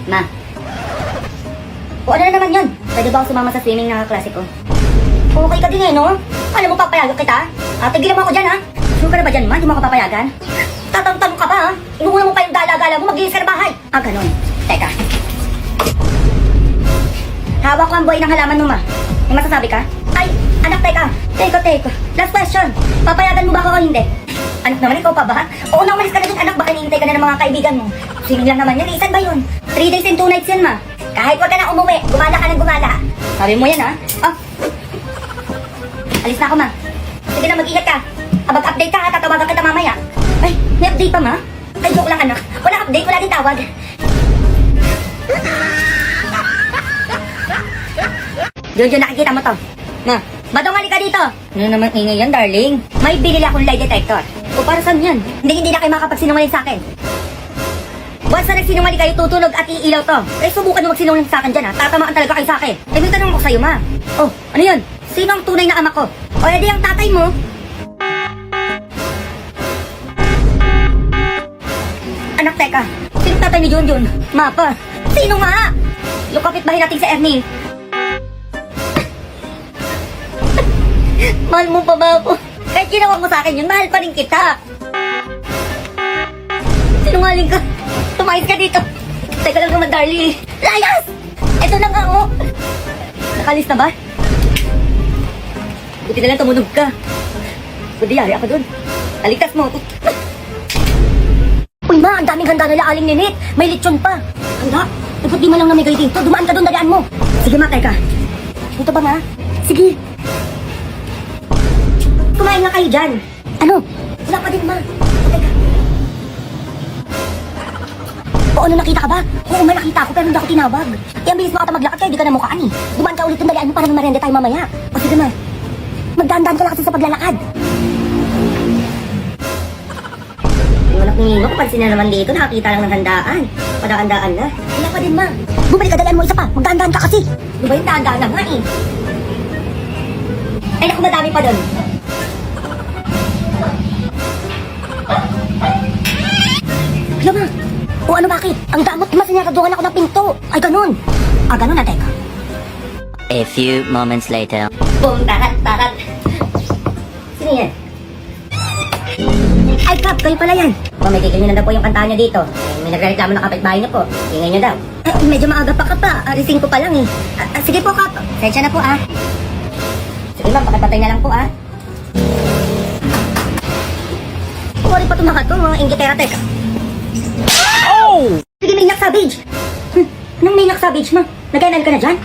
Ma. O ano na naman yun? Pwede ba ako sumama sa swimming na klase ko? Okay ka din eh, no? Alam mo, papayagan kita? Tigilan mo ako dyan, ha? Sure ka na ba dyan, ma? Di mo ako papayagan? Tatanong ka ba, ha? Inuuna mo pa yung gala-gala mo, maglinis ka na bahay. Ganun. Teka. Hawak ko ang buhay ng halaman mo, ma. May masasabi ka? Ay, anak, teka. Teko. Last question. Papayagan mo ba ako o hindi? Anak naman, ikaw pa ba? Oo na, umalis ka na dun, anak. Baka niintay ka na ng mga kaibigan mo. Swimming lang naman yan. Isan ba yun? 3 days and 2 nights yan, ma. Kahit wag ka na umuwi, gumala ka ng gumala. Sabi mo yan, ha? Alis na ako, ma. Sige na, mag-ingat ka. Mag-update ka, ha? Tatawagan kita mamaya. Ay, may update pa, ma? Ay, joke lang, anak. Wala update, wala din tawag. Jojo, nakikita mo to. Ma, badong ka dito. Ano naman ingay yan, darling? May binili akong lie detector. O para saan yan? Hindi na kayo makapagsinungaling sa akin. Once na nagsinungaling kayo, tutunog at iilaw to. Subukan mo magsinungaling sa akin dyan, ha? Tatamaan talaga kayo sa akin. May tanong ko sa'yo, ma. Ano yun? Sino ang tunay na ama ko? O edi ang tatay mo? Anak, teka. Sino tatay ni Junjun? Ma pa. Sino nga? Yung kapitbahay natin sa Ernie. Mahal mo pa ba ako? Kahit ginawa mo sa akin yun, mahal pa rin kita. Sinungaling ka. Tumayos ka dito. Teka lang naman, darling. Layas! Ito na nga, oh. Nakalis na ba? Buti na lang tumunog ka. Kundi yari ako dun. Taligtas mo ako. Uy, ma, ang daming handa nila aling ninit. May lechon pa. Handa? Dapat di man lang namigay dito. Dumaan ka dun, dalian mo. Sige, ma, teka. Ito ba nga? Sige. Kumain nga kayo dyan. Ano? Wala pa din, ma. Teka. O ano, nakita ka ba? Oo, may nakita ako pero hindi ako tinawag. Ang bilis mo ata maglakad kaya di ka na mukhaan eh. Dumaan ka ulit yung dalian mo para marende tayo mamaya. O sige, ma. Magdahan-dahan ka lang kasi sa paglalakad. Walang ningo, kapansin na naman dito. Nakakita lang ng handaan. Padaan-daan na. Wala pa din, ma. Bumalik ka, dalian mo isa pa. Magdahan-dahan ka kasi. Di ba yung dahan-dahan na nga eh? Ay, naku, madami pa doon. Hala, ma. O ano, bakit? Ang damot, ma. Sinaraduhan ako ng pinto. Ay, ganun. Ganun na, teka. A few moments later. Boom, tarat. Sino yan? Ay, Kap, kayo pala yan. May tigil nyo na daw po yung kantahan nyo dito. May nagreklamo ng kapitbahay nyo po. Ingay nyo daw. Medyo maaga pa ka pa. Arising ko pa lang eh. Sige po, Kap. Sensya na po, ah. Sige, ma'am, pakipatay na lang po, ah. Kuwari pa tumakat to, mga ingitera, teka. Oh! Sige, Maynak Savage. Anong Maynak Savage, ma? Nag-ML ka na dyan?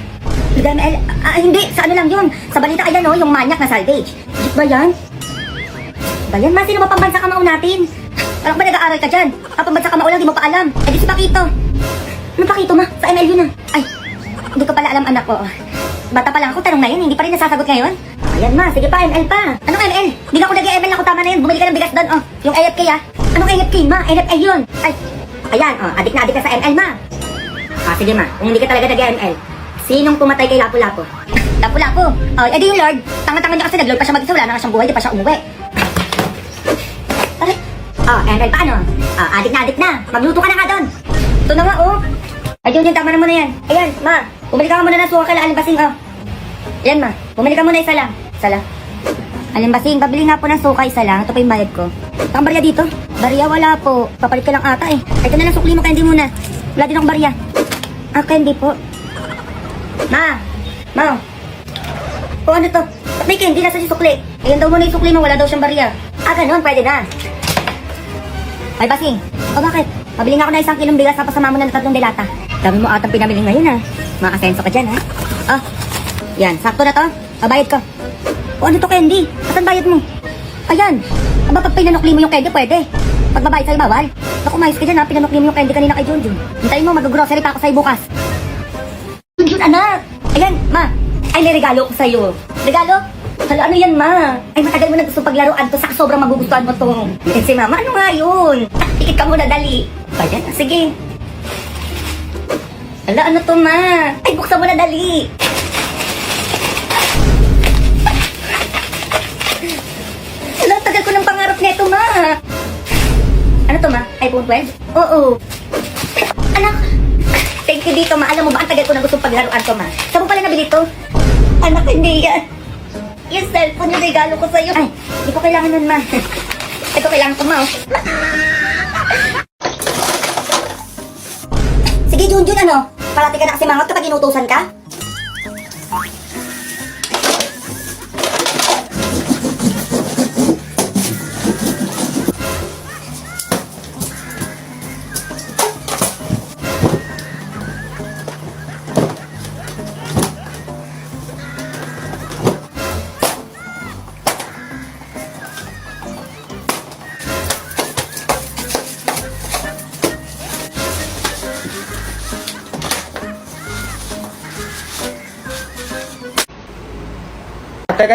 Nag-ML? Hindi. Sa ano lang yun? Sa balita, ayan, oh, yung manyak na salvage. Ba yan? Ba yan, ma? Sino ba pambansa kamao natin? Parang ba nag-aaral ka dyan? Pambansa kamao lang, di mo pa alam. Di si Pakito. Anong Pakito, ma? Sa ML yun, ah. Ay, hindi ko pala alam, anak ko. Bata pa lang ako, tanong na yun. Hindi pa rin nasasagot ngayon. Ayan, ma. Sige pa, ML pa. Anong ML? Hindi na ako nag-ML ako, tama na yun. Bumili ka ng bigas doon, oh. Yung AFK, ah. Anong AFK, ma? NFA yun. Ay, ayan, oh. Adik na adik ka sa ML, ma. Sige, ma. Kung hindi ka talaga nag-ML, sinong pumatay kay Lapu-Lapu? Lapu-Lapu? Oh, edi yung Lord. Tanga-tanga niya kasi nag-Lord pa siya mag-isa. Wala na nga siyang buhay, di pa siya umuwi. Aray. ML pa, ano? Adik na. Magluto ka na nga doon. Ito na nga, oh. Ay, yun, tama na muna yan. Ayan, ma. Bumili ka muna ng suka kay Alimbasing, oh. Ayan, ma. Bumili ka muna isa lang. Alimbasing, babili nga po ng suka isa lang. Ito pa yung bayad ko. Ang barya dito? Barya wala po. Papalit ka lang ata eh. Ito na lang sukli mo, candy muna. Wala din akong barya. Candy po. Ma. O ano to? Ba't may candy nasa si sukli? Ayan daw muna yung sukli mo, wala daw siyang barya. Ganun, pwede na. Ay, Basing. O bakit? Mabili nga ako na 1 kilong bigas tapos sama mo na ng 3 delata. Dami mo atang pinamili ngayon, ha? Maka-asenso ka dyan, ha? Yan, sakto na to. Bayad ko. O ano to, candy? Asan bayad mo? Ayan. Pag pinanukli mo yung candy, pwede. Pag babayad sa'yo, bawal. Naku, mayos ka dyan, ha? Pinanukli mo yung candy kanina kay Junjun. Hintayin mo, mag-grocery pa ako sa'yo bukas. Junjun, anak! Ayan, ma. Ay, may regalo ko sa'yo. Regalo? Hala, ano yan, ma? Ay, matagal mo na gusto paglaruan to. Saka sobrang magugustuhan mo to. Si mama, ano nga yun? Tikit ka muna, dali. Ayan, sige. Hala, ano to, ma? Ay, buksan mo na, dali. Hala, tagal ko ng pangarap nito, ma. Ano to, ma? iPhone 12? Oo. Anak, dito, ma. Alam mo ba, ang tagal ko na gustong paglaruan to, ma. Saan mo pala nabili to? Anak, hindi yan. Yung cellphone yung regalo ko sa'yo. Ay, hindi ko kailangan nun, ma. Ito kailangan ko, ma, oh. Sige, Junjun, ano? Parati ka na kasi mangot kapag inutusan ka?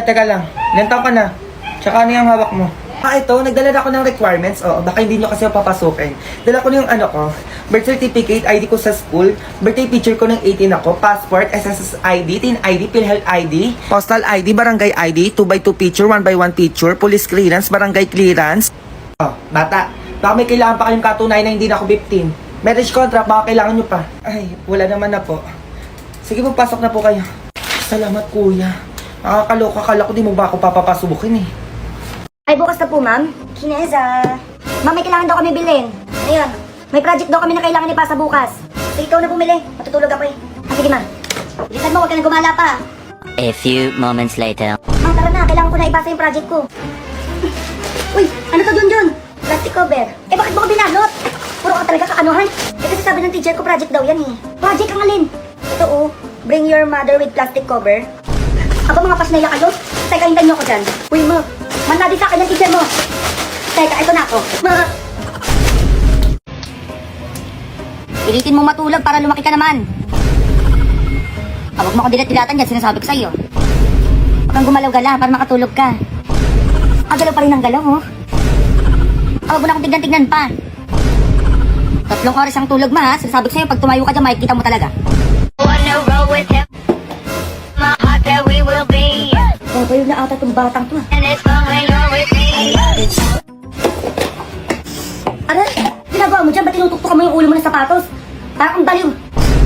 Teka lang. Ilan taon ka na? Tsaka ano yung hawak mo? Ito, nagdala na ako ng requirements. Baka hindi nyo kasi papasukin. Dala ko na yung birth certificate, ID ko sa school, birthday picture ko ng 18 ako, passport, SSS ID, TIN ID, PhilHealth ID, postal ID, barangay ID, 2x2 picture, 1x1 picture, police clearance, barangay clearance. Bata, baka may kailangan pa kayong katunayan na hindi na ako 15. Marriage contract, baka kailangan nyo pa. Ay, wala naman na po. Sige, magpasok na po kayo. Salamat, kuya. Nakakaloka, kala ko di mo ba ako papapasubukin eh. Ay, bukas na po, ma'am. Kineza. Ma'am, may kailangan daw kami bilhin. Ayun, may project daw kami na kailangan ipasa bukas. So, ikaw na bumili. Matutulog ako eh. Sige, ma'am. Bilisan mo, huwag ka nang gumala pa. A few moments later. Ma'am, tara na. Kailangan ko na ipasa yung project ko. Uy, ano to, Junjun? Plastic cover. Eh, bakit mo ko binalot? Puro ka talaga kaanuhan. Eh, kasi sabi ng teacher ko, project daw yan eh. Project ang alin? Ito oh, bring your mother with plastic cover. Aba, mga pasnaya kayo? Teka, hintayin niyo ako dyan. Uy, ma. Manladi sa akin yung teacher mo. Teka, ito na ako. Ma. Pilitin mo matulog para lumaki ka naman. Huwag mo ako dilat-dilatan dyan, sinasabi ko sa'yo. Huwag kang gumalaw-gala para makatulog ka. Galaw pa rin ang galaw, oh. Huwag mo na akong tignan-tignan pa. 3 oras ang tulog, ma, ha? Sinasabi ko sa'yo, pag tumayo ka dyan, makikita mo talaga. Wanna roll with him? My heart that we will be, Babayo na ata itong batang to, ha? and it's fun when you're with me. Aray, ginagawa mo dyan? Ba't tinutuktok mo yung ulo mo ng sapatos? Parang ang baliw.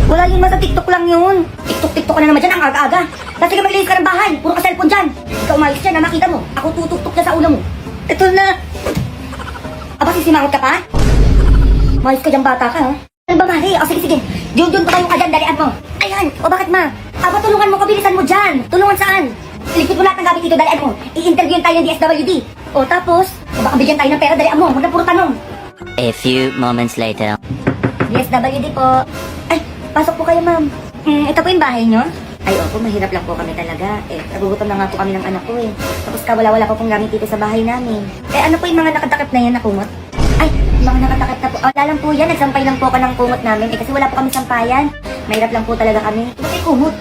Wala yun, sa TikTok lang yun. TikTok ka na naman dyan, ang aga-aga. Kasi ka maglihis ka ng bahay, puro ka cellphone dyan. Ikaw umayos dyan, na nakita mo. Ako tutuktok na sa ulo mo. Ito na. Aba, sisimangot ka pa? Mayos ka dyan, bata ka, ha? Ano ba, Mari? O, sige. Junjun pa kayo ka dyan, dalian mo. Ayan, o bakit, ma? Aba, tulungan mo ko, bilisan mo dyan. Tulungan saan? Ligpit mo lahat ng gamit dito, dalian mo. I-interviewin tayo ng DSWD. O, tapos, baka bigyan tayo ng pera, dalian mo. Huwag na puro tanong. A few moments later. DSWD po. Ay, pasok po kayo, ma'am. Ito po yung bahay nyo? Ay, opo, mahirap lang po kami talaga. Eh, nagugutom na nga po kami ng anak ko eh. Tapos wala po pong gamit dito sa bahay namin. Eh, ano po yung mga nakatakip na yan na kumot? Ay, mga nakatakip na po. Wala lang po yan, nagsampay lang po ako ng kumot namin. Eh, kasi wala po kami sampayan. Mahirap lang po talaga kami. Bakit kumot?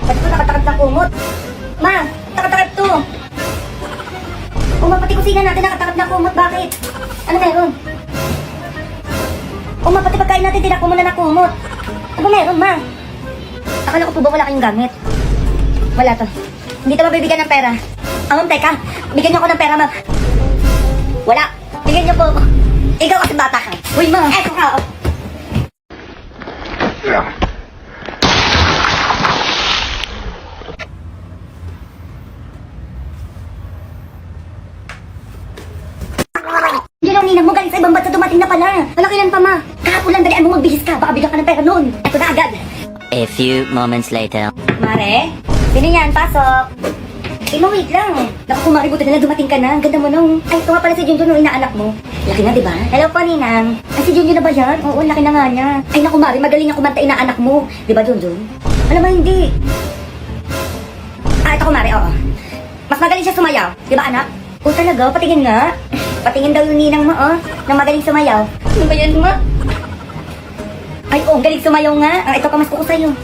Ba't po nakatakip ng kumot? Ma, nakatakip to. Pati kusina natin nakatakip ng kumot, bakit? Ano meron? Pati pagkain natin, tinak mo muna na kumot. Ano meron, ma? Akala ko po ba wala kayong gamit? Wala to. Hindi to mabibigyan ng pera. Ma'am, teka. Bigyan niyo ako ng pera, ma'am. Wala. Bigyan niyo po ako. Ikaw kasi bata ka. Uy, ma. Eto ka. Yun ang ninang mo, galing sa ibang bansa, dumating na pala. Wala kailan pa, ma. Kahapon lang, dalian mo magbihis ka. Baka bigyan ka ng pera noon. Eto na agad. A few moments later. Mare, sino yan? Pasok. Wait lang. Naku, kumari, buti na lang dumating ka na. Ang ganda mo nung. Ay, ito nga pala si Junjun, yung inaanak mo. Laki na, di ba? Hello po, Ninang. Ay, si Junjun na ba yan? Oo, laki na nga niya. Ay, naku, Mari, magaling niya kumanta inaanak mo. Di ba, Junjun? Alam mo, hindi. Ito ko, Mari, oo. Mas magaling siya sumayaw. Di ba, anak? Oo, talaga. Patingin nga. Patingin daw yung Ninang mo, oh. Nang magaling sumayaw. Ano ba yan, ma? Ay, oo, galing sumayaw nga. Ito, kamas ko sa'yo.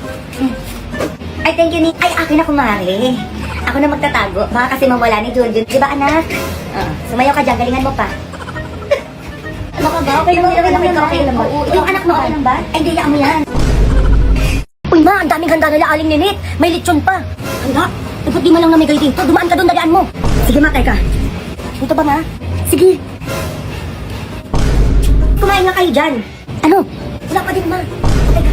Ay, thank you, Ni. Ay, akin ako, Mari. Ako na magtatago. Baka kasi mawala ni Junjun. Di ba, anak? Sumayaw ka dyan. Galingan mo pa. Ano ka ba? Okay lang ba? Okay lang ba? Yung anak mo, okay lang ba? Ay, hindi, mo yan. Uy, ma, ang daming handa nila aling ninit. May lechon pa. Handa? Dapat di man lang namigay dito. Dumaan ka doon, dalian mo. Sige, ma, teka. Dito ba, ma? Sige. Kumain nga kayo dyan. Ano? Wala pa din, ma. Teka.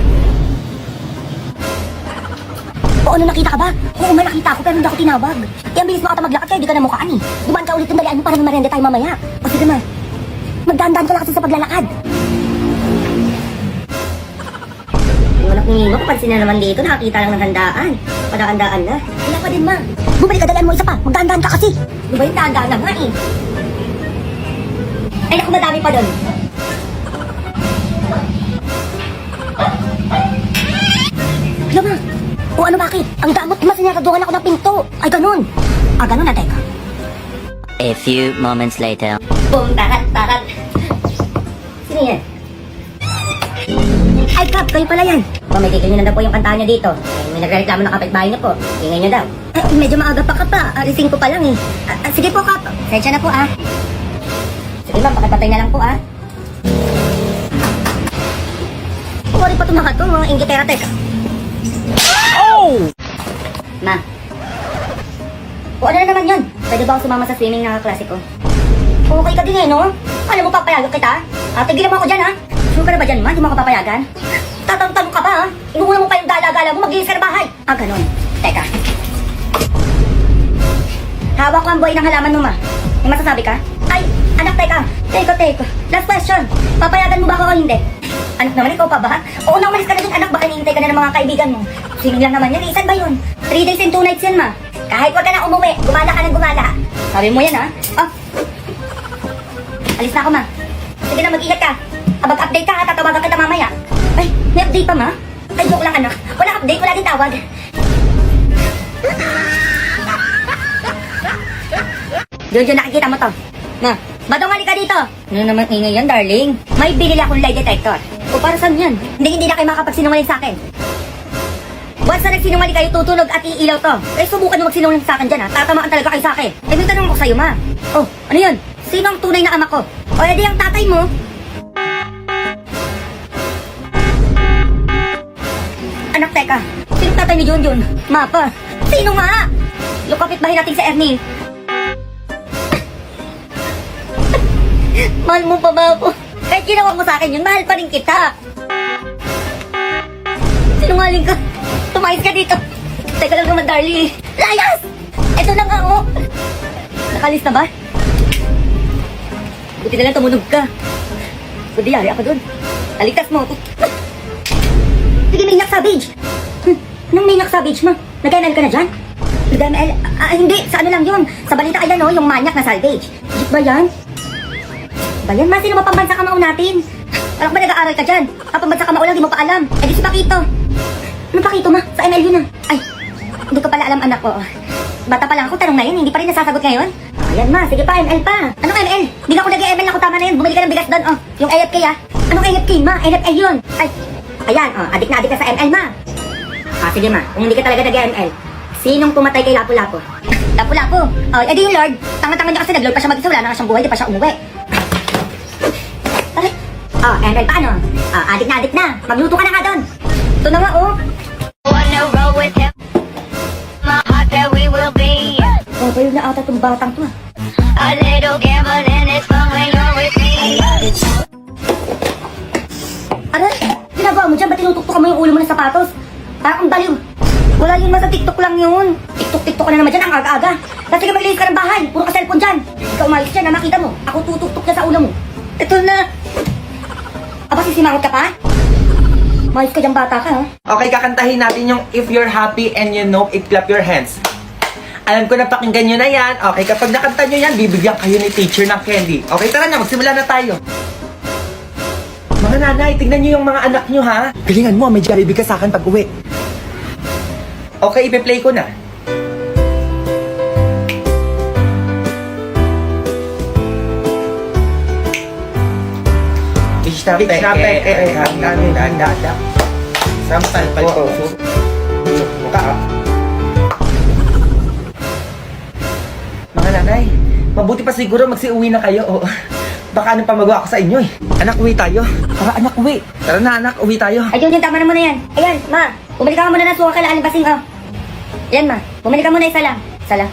O ano, nakita ka ba? Oo, ma, nakita ako pero hindi ako tinawag. Eh, ang bilis mo ata maglakad kaya di ka namukaan eh. Dumaan ka ulit ng dalian mo para may marenda tayo mamaya. O sige, ma. Magdaan-daan ka lang kasi sa paglalakad. Walang ningo, papansin na naman dito, nakakita lang ng handaan. Padakandaan na. Wala pa din, ma. Bumalik ka, dalian mo isa pa. Magdaan-daan ka kasi. Di ba yung daan-daan na nga eh? Ay, naku, madami pa doon. Alam mo, o ano bakit? Ang damot, masinaraduhan ako ng pinto. Ay, ganun. Ah, ganun na, teka. A few moments later. Boom, tarat. Sino yan? Ay, Kap, kayo pala yan. Pumigil nyo na daw po yung kantahan nyo dito. Ay, may nagreklamo ng kapitbahay nyo po. Ingay nyo daw. Ay, medyo maaga pa, Kap, ah. Alising ko pa lang eh. Sige po, Kap. Sensya na po, ah. Sige, ma'am, pakipatay na lang po, ah. Sorry pa tumakat to, mga inggitera, teka. Ma. O ano na naman yun? Pwede ba ako sumama sa swimming na klase ko? Okay ka din eh, no? Alam mo, papayagan kita? Tigilan mo ako dyan, ha? Sure ka na ba dyan, ma? Di mo ako papayagan? Tatanong ka ba, ha? Inuuna mo pa yung gala-gala mo, mag-iis ka na bahay. Ah, ganun. Teka. Hawak ko ang buhay ng halaman mo, ma. May masasabi ka? Ay, anak, teka. Teko. Last question. Papayagan mo ba ako o hindi? Anak naman, ikaw pa ba? Oo na, umalis ka na dun, anak. Baka hinihintay ka na ng mga kaibigan mo. Swimming lang naman yan. Isan ba yun? 3 days and 2 nights yan, ma. Kahit wag ka na umuwi, gumala ka ng gumala. Sabi mo yan, ha? Oh. Alis na ako, ma. Sige na, mag-ingat ka. Mag-update ka, ha? Tatawagan kita mamaya. Ay, may update pa, ma? Ay, joke lang, anak. Wala update, wala din tawag. Diyon, nakikita mo to. Ma, badong ka dito. Ano naman ingay yan, darling? May binili akong lie detector. O para saan yan? Hindi na kayo makapagsinungaling sa akin. Once na nagsinungaling kayo, tutunog at iilaw to. Eh, subukan nyo magsinungaling sa akin dyan, ha? Tatamaan talaga kayo sa akin. Eh, may tanong ko sa'yo, ma. Oh, ano yun? Sino ang tunay na ama ko? O, edi ang tatay mo. Anak, teka. Sino tatay ni Junjun? Ma pa. Sino nga? Yung kapitbahay natin si Ernie. Mahal mo pa ba ako? Kahit ginawa mo sa akin yun, mahal pa rin kita. Sinungaling ka. Tumayos ka dito. Teka lang naman, darling. Layas! Ito na nga, oh. Nakalis na ba? Buti na lang tumunog ka. Kundi yari ako dun. Taligtas mo ako. Sige, Maniac Savage. Nung Maniac Savage mo, nag-ML ka na dyan? Nag-ML? Hindi. Sa ano lang yun? Sa balita ayan, oh, yung Maniac na Salvage. Ba yan? Ba yan, ma? Sino ba pambansa kamao natin? Alam ba nag-aaral ka dyan? Pambansa kamao lang, di mo pa alam. Eh di si Pakito. Anong Pakito, ma? Sa ML yun, ah. Ay, hindi ko pala alam, anak ko. Bata pa lang ako, tanong na yun. Hindi pa rin nasasagot ngayon. Ayan, ma. Sige pa, ML pa. Anong ML? Hindi na ako nag-ML na ako, tama na yun. Bumili ka ng bigas doon, oh. Yung AFK, ah. Anong AFK, ma? NFA yun. Ay, ayan, oh. Adik na sa ML, ma. Sige, ma. Kung hindi ka talaga nag-ML, sinong pumatay kay Lapu-Lapu? Lapu-Lapu? Oh, edi yung Lord. Tanga-tanga niya kasi nag-Lord pa siya mag-isa. Wala na nga siyang buhay, di pa siya umuwi. Oh, ML pa, ano? Adik na. Magluto ka na nga doon. Ito na nga, oh. Wanna roll with him? My heart that we will be. Oh, bayog na ata itong batang to, ah. A little gambling is fun when you're with me. Aray, ginagawa mo dyan? Ba't tinutuktok mo yung ulo mo ng sapatos? Parang ang baliw. Wala yun, ma, sa TikTok lang yun. TikTok ka na naman dyan, ang aga-aga. Kasi ka maglilis ka ng bahay, puro ka cellphone dyan. Ikaw umayos dyan, na makita mo. Ako tutuktok na sa ulo mo. Ito na. Aba, sisimangot ka pa? Mayos ka dyan, bata ka, ha? Okay, kakantahin natin yung If You're Happy and You Know It, Clap Your Hands. Alam ko na pakinggan nyo na yan. Okay, kapag nakanta nyo yan, bibigyan kayo ni teacher ng candy. Okay, tara na, magsimula na tayo. Mga nanay, tignan nyo yung mga anak nyo, ha? Galingan mo, may Jollibee ka sa akin pag uwi. Okay, ipe-play ko na. Sampal po. Mga nanay, mabuti pa siguro magsiuwi na kayo. O, baka anong pamagawa ko sa inyo eh. Anak, uwi tayo. Tara, anak, uwi. Tara na, anak, uwi tayo. Ay, yun, tama na muna yan. Ayan, ma, bumili ka muna ng suka kala Aling Basing, oh. Ayan, ma, bumili ka muna isa lang. Isa lang.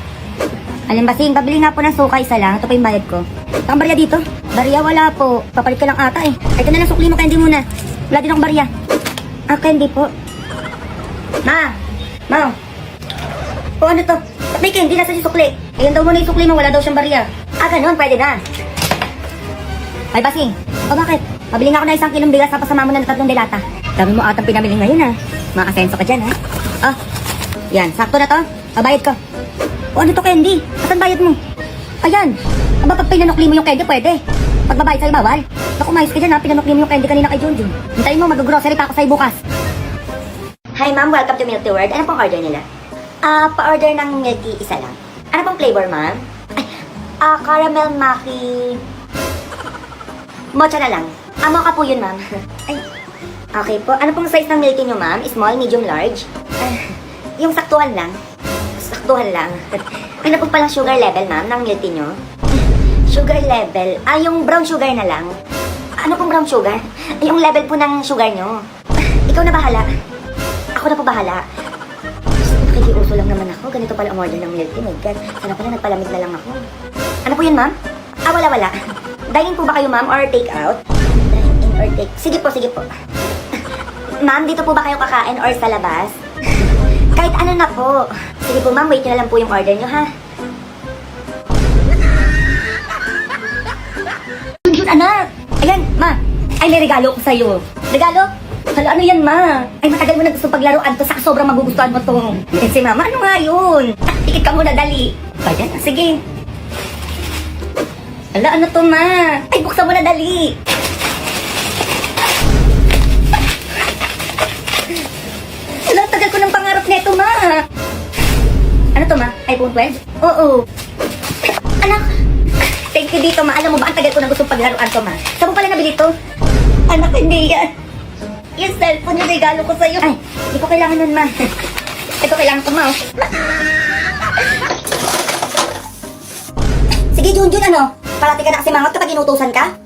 Alin basing, pabili nga po ng suka, isa lang. Ito pa yung bayad ko. Ang barya dito? Barya wala po. Papalit ka lang ata eh. Ay, ito na lang sukli mo, candy muna. Wala din akong barya. Ah, candy po. Ma! Ma! O ano to? May candy, nasa si sukli. Ayun daw muna yung sukli mo, wala daw siyang barya. Ah, ganun, pwede na. Ay, basing. O bakit? Pabili nga ako ng 1 kilong bigas, tapos sama mo na ng 3 delata. Dami mo atang pinamili ngayon ha. Maasenso ka dyan ha. Oh, yan, sakto na to. Pabayad ko. O ano to, candy? Asan bayad mo? Ayan. Aba, pag pinanukli mo yung candy, pwede. Pag babayad sa'yo, bawal. Naku, mayos ka dyan ha. Pinanukli mo yung candy kanina kay Junjun. Hintayin mo, mag-grocery pa ako sa'yo bukas. Hi ma'am, welcome to Milky World. Ano pong order nila? Pa-order ng milky isa lang. Ano pong flavor, ma'am? Caramel maki... Mocha na lang. Mocha po yun, ma'am. Ay, okay po. Ano pong size ng milky nyo, ma'am? Small, medium, large? Yung saktuhan lang. Saktuhan lang. Ano po palang sugar level, ma'am, ng milky nyo? Sugar level? Yung brown sugar na lang. Ano pong brown sugar? Yung level po ng sugar nyo. Ikaw na bahala. Ako na po bahala. Nakikiuso lang naman ako. Ganito pala ang order ng milky. My God. Sana pala nagpalamig na lang ako. Ano po yun, ma'am? Wala. Dine-in po ba kayo, ma'am? Or take out? Dine-in or take... Sige po. Ma'am, dito po ba kayo kakain or sa labas? Kahit ano na po. Sige po, ma'am. Wait nyo na lang po yung order nyo, ha? Yun, anak! Ayan, ma! Ay, may regalo ko sa'yo. Regalo? Hala, ano yan, ma? Ay, matagal mo na gusto paglaruan to, saka sobrang magugustuhan mo to. Eh, si mama, ano nga yun? Tikit ka muna, dali. Ayan, sige. Hala, ano to, ma? Ay, buksan mo na, dali. Hala, tagal ko ng pangarap nito, ma. Ano to, ma? iPhone 12? Oo. Anak, thank you dito, ma. Alam mo ba, ang tagal ko na gusto paglaruan to, ma. Saan mo pala nabili to? Anak, hindi yan. Yung cellphone yung regalo ko sa'yo. Ay, hindi ko kailangan nun, ma. Ito kailangan ko, ma. Sige, Junjun, ano? Parati ka na kasi mangot kapag inutusan ka?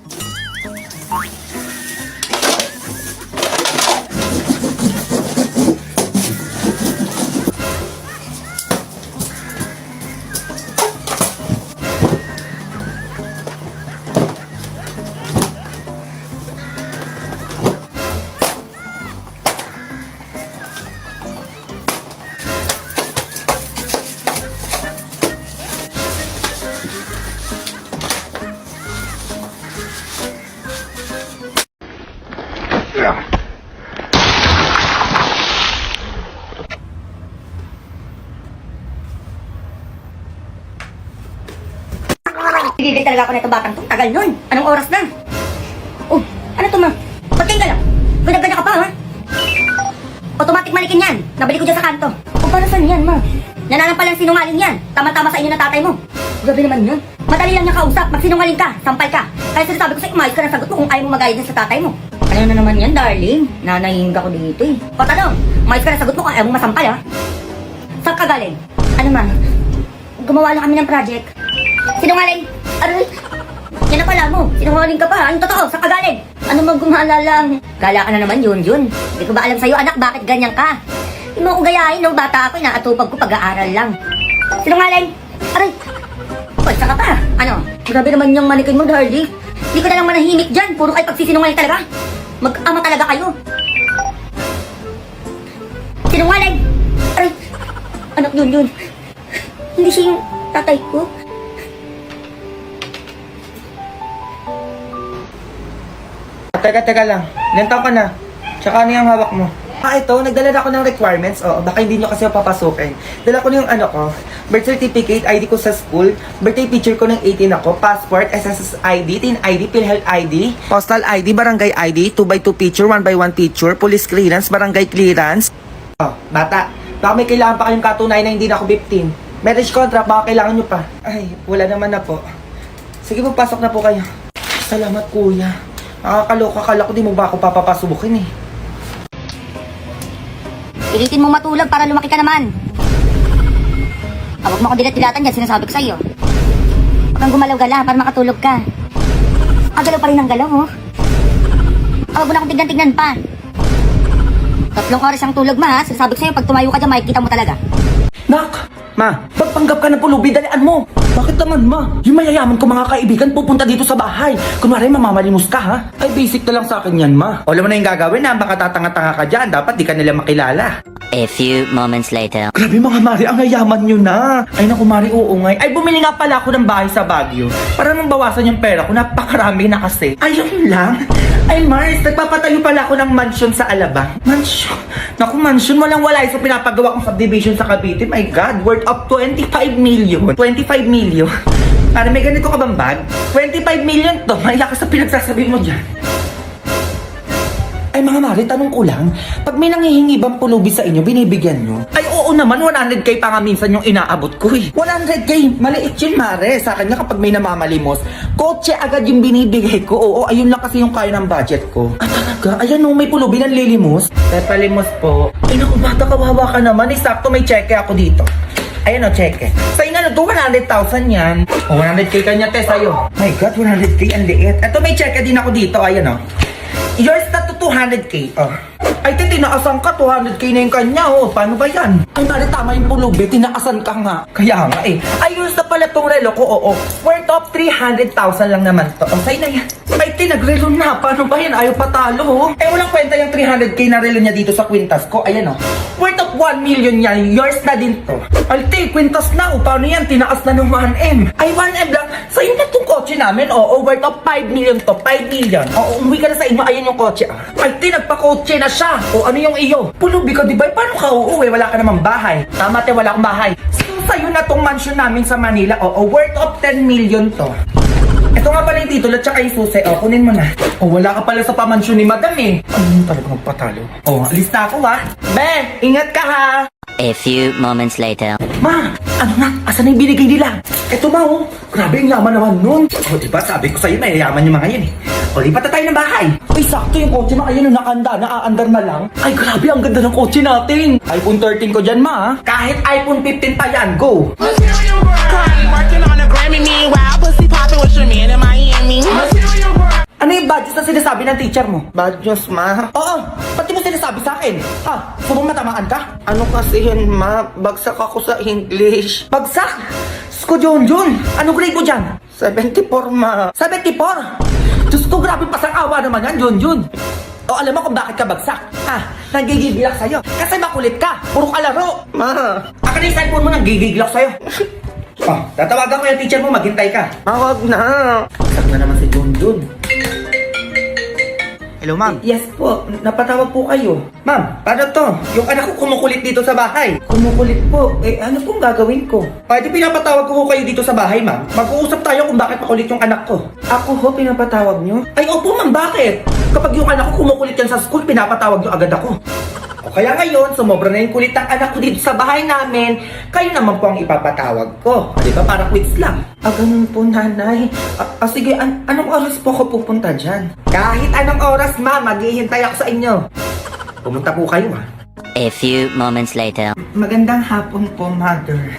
Bibigay talaga ako na ito batang to. Tagal nun. Anong oras na? Oh, ano to, ma? Pagkain ka lang. Ganyan-ganyan ka pa, ha? Automatic manikin yan. Nabili ko dyan sa kanto. O, para saan yan, ma? Nananampalang sinungaling yan. Tama-tama sa inyo na tatay mo. Grabe naman yun. Madali lang niya kausap. Magsinungaling ka. Sampal ka. Kaya sinasabi ko sa'yo, umayos ka ng sagot mo kung ayaw mo magayad din sa tatay mo. Ano na naman yan, darling? Nanahing ka ko dito, eh. O, tanong. Umayos ka ng sagot mo kung ayaw mo masampal, ha? Saan ka galing? Ano, ma? Gumawa lang kami ng project. Sinungaling! Aray! Yan na pala mo! Sinungaling ka pa! Ano totoo? Saan ka galing? Ano magumala lang? Gala ka na naman, Junjun. Hindi ko ba alam sa'yo, anak, bakit ganyan ka? Hindi mo ako gayahin, nung bata ako, inaatupag ko pag-aaral lang. Sinungaling! Aray! Hoy, saka pa! Ano? Grabe naman yung manikin mo, darling. Hindi ko na lang manahimik dyan. Puro kayo pagsisinungaling talaga. Mag-ama talaga kayo. Sinungaling! Aray! Anak, Junjun. Hindi siya yung tatay ko. Teka lang. Ilan taon ka na? Tsaka ano yung hawak mo? Ito, nagdala na ako ng requirements. Baka hindi nyo kasi papasukin. Dala ko na yung birth certificate, ID ko sa school, birthday picture ko ng 18 ako, passport, SSS ID, TIN ID, PhilHealth ID, postal ID, barangay ID, 2x2 picture, 1x1 picture, police clearance, barangay clearance. Bata, baka may kailangan pa kayong katunayan na hindi na ako 15. Marriage contract, baka kailangan nyo pa. Ay, wala naman na po. Sige po, pasok na po kayo. Salamat, kuya. Nakakaloka, kala ko di mo ba ako papapasubukin eh. Pilitin mo matulog para lumaki ka naman. Huwag mo akong dilat-dilatan dyan, sinasabi ko sa'yo. Huwag kang gumalaw-gala para makatulog ka. Galaw pa rin ang galaw, oh. Huwag mo na akong tignan-tignan pa. 3 oras ang tulog, ma, ha? Sinasabi ko sa'yo, pag tumayo ka dyan, makikita mo talaga. Nak! Ma, pagpanggap ka ng pulubi, dalian mo. Bakit naman, ma? Yung mayayaman ko mga kaibigan pupunta dito sa bahay. Kunwari, mamamalimos ka, ha? Ay, basic na lang sa akin yan, ma. O, alam mo na yung gagawin, ha? Baka tatanga-tanga ka dyan. Dapat di ka nila makilala. A few moments later. Grabe mga Mari, ang yayaman nyo na. Ay naku Mari, oo nga. Ay bumili nga pala ako ng bahay sa Baguio. Para nang bawasan yung pera ko, napakarami na kasi. Ayun lang. Ay Mars, nagpapatayo pala ako ng mansion sa Alabang. Mansion? Naku mansion, walang wala sa pinapagawa kong subdivision sa Cavite. My God, worth of 25 million. 25 million. Para may ganito ka bang bag? 25 million to. May lakas sa pinagsasabi mo dyan. Ay mga Mari, tanong ko lang, pag may nanghihingi bang pulubi sa inyo, binibigyan nyo? Ay oo naman, 100k pa nga minsan yung inaabot ko eh. 100k, maliit yun Mare. Sa akin nga kapag may namamalimos, kotse agad yung binibigay ko. Oo, ayun lang kasi yung kaya ng budget ko. Ah talaga? Ayan o, may pulubi ng lilimos. Palimos po. Ay naku bata, kawawa ka naman. Sakto may cheque ako dito. Ayan o, cheque. Sa inyo na to, 100,000 yan. O, 100k kanya te sa'yo. My God, 100k, ang liit. Eto may cheque din ako dito, ayan o. Yours na to 200k. Oh. Ay, tinaasan ka. 200k na yung kanya. Oh, paano ba yan? Ay, Mari, tama yung pulubi. Tinaasan ka nga. Kaya nga eh. Ay, yours na pala tong relo ko. Oo. Worth of 300,000 lang naman to. Oh, sa'yo na yan. Ay, nagrelo na. Paano ba yan? Ayaw patalo, oh. Eh, walang kwenta yung 300k na relo niya dito sa kwintas ko. Ayan, oh. Worth of 1 million yan. Yours na din to. Ay, kwintas na. Oh, paano yan? Tinaas na ng 1M. Ay, 1M lang. Sa'yo na tong kotse namin. Oo, worth of 5 million to. 5 million. Oo, umuwi ka na sa inyo. Ayan yung kotse. Ay, nagpa-kotse na siya. O ano yung iyo? Pulubi ka, di ba? Paano ka uuwi? Wala ka namang bahay. Tama te, wala akong bahay. So, sa'yo na tong mansion namin sa Manila. Oo, worth of 10 million to. Ito nga pala yung titulo at saka yung susi. O, kunin mo na. O, wala ka pala sa pamansyon ni Madam eh. Ano yung talaga magpatalo? O, lista ako ha. Be, ingat ka ha. A few moments later. Ma, ano na? Asan na yung binigay nila? Eto ma, oh. Grabe, ang yaman naman nun. O, diba? Sabi ko sa'yo, may yaman yung mga yan eh. O, lipat na tayo ng bahay. Uy, sakto yung kotse na ayun, nakanda, naaandar na lang. Ay, grabe, ang ganda ng kotse natin. iPhone 13 ko dyan, ma. Kahit iPhone 15 pa yan, go. Working on a Grammy, meanwhile, pussy popping with your man in Miami. Ano yung badges na sinasabi ng teacher mo? Badges, ma? Oo, pati mo sinasabi sa akin. Ha? Sabong matamaan ka? Ano kasi yun, ma? Bagsak ako sa English. Bagsak? Sko Junjun, anong grade mo dyan? 74, ma. 74? Diyos ko, grabe pasang-awa naman yan, Junjun. O alam mo kung bakit ka bagsak? Ha? Nanggigigilak sa'yo. Kasi makulit ka. Puro kalaro. Ma. Akin yung cellphone mo nanggigigilak sa'yo. Oh, tatawagan ko yung teacher mo, maghintay ka. Wag na. Bagsak na naman si Junjun. Hello, ma'am. Yes po, napatawag po kayo. Ma'am, paano to? Yung anak ko kumukulit dito sa bahay. Kumukulit po? Eh, ano pong gagawin ko? Pwede pinapatawag ko kayo dito sa bahay, ma'am. Mag-uusap tayo kung bakit makulit yung anak ko. Ako ho, pinapatawag nyo? Ay, opo, ma'am, bakit? Kapag yung anak ko kumukulit yan sa school, pinapatawag nyo agad ako. O kaya ngayon, sumobra na yung kulit ng anak ko dito sa bahay namin, kayo naman po ang ipapatawag ko. Di ba, para quits lang. Ah, ganun po, nanay. Sige, anong oras po ako pupunta dyan? Kahit anong oras, ma'am, maghihintay ako sa inyo. Pumunta po kayo, ha? A few moments later. Magandang hapon po, mother.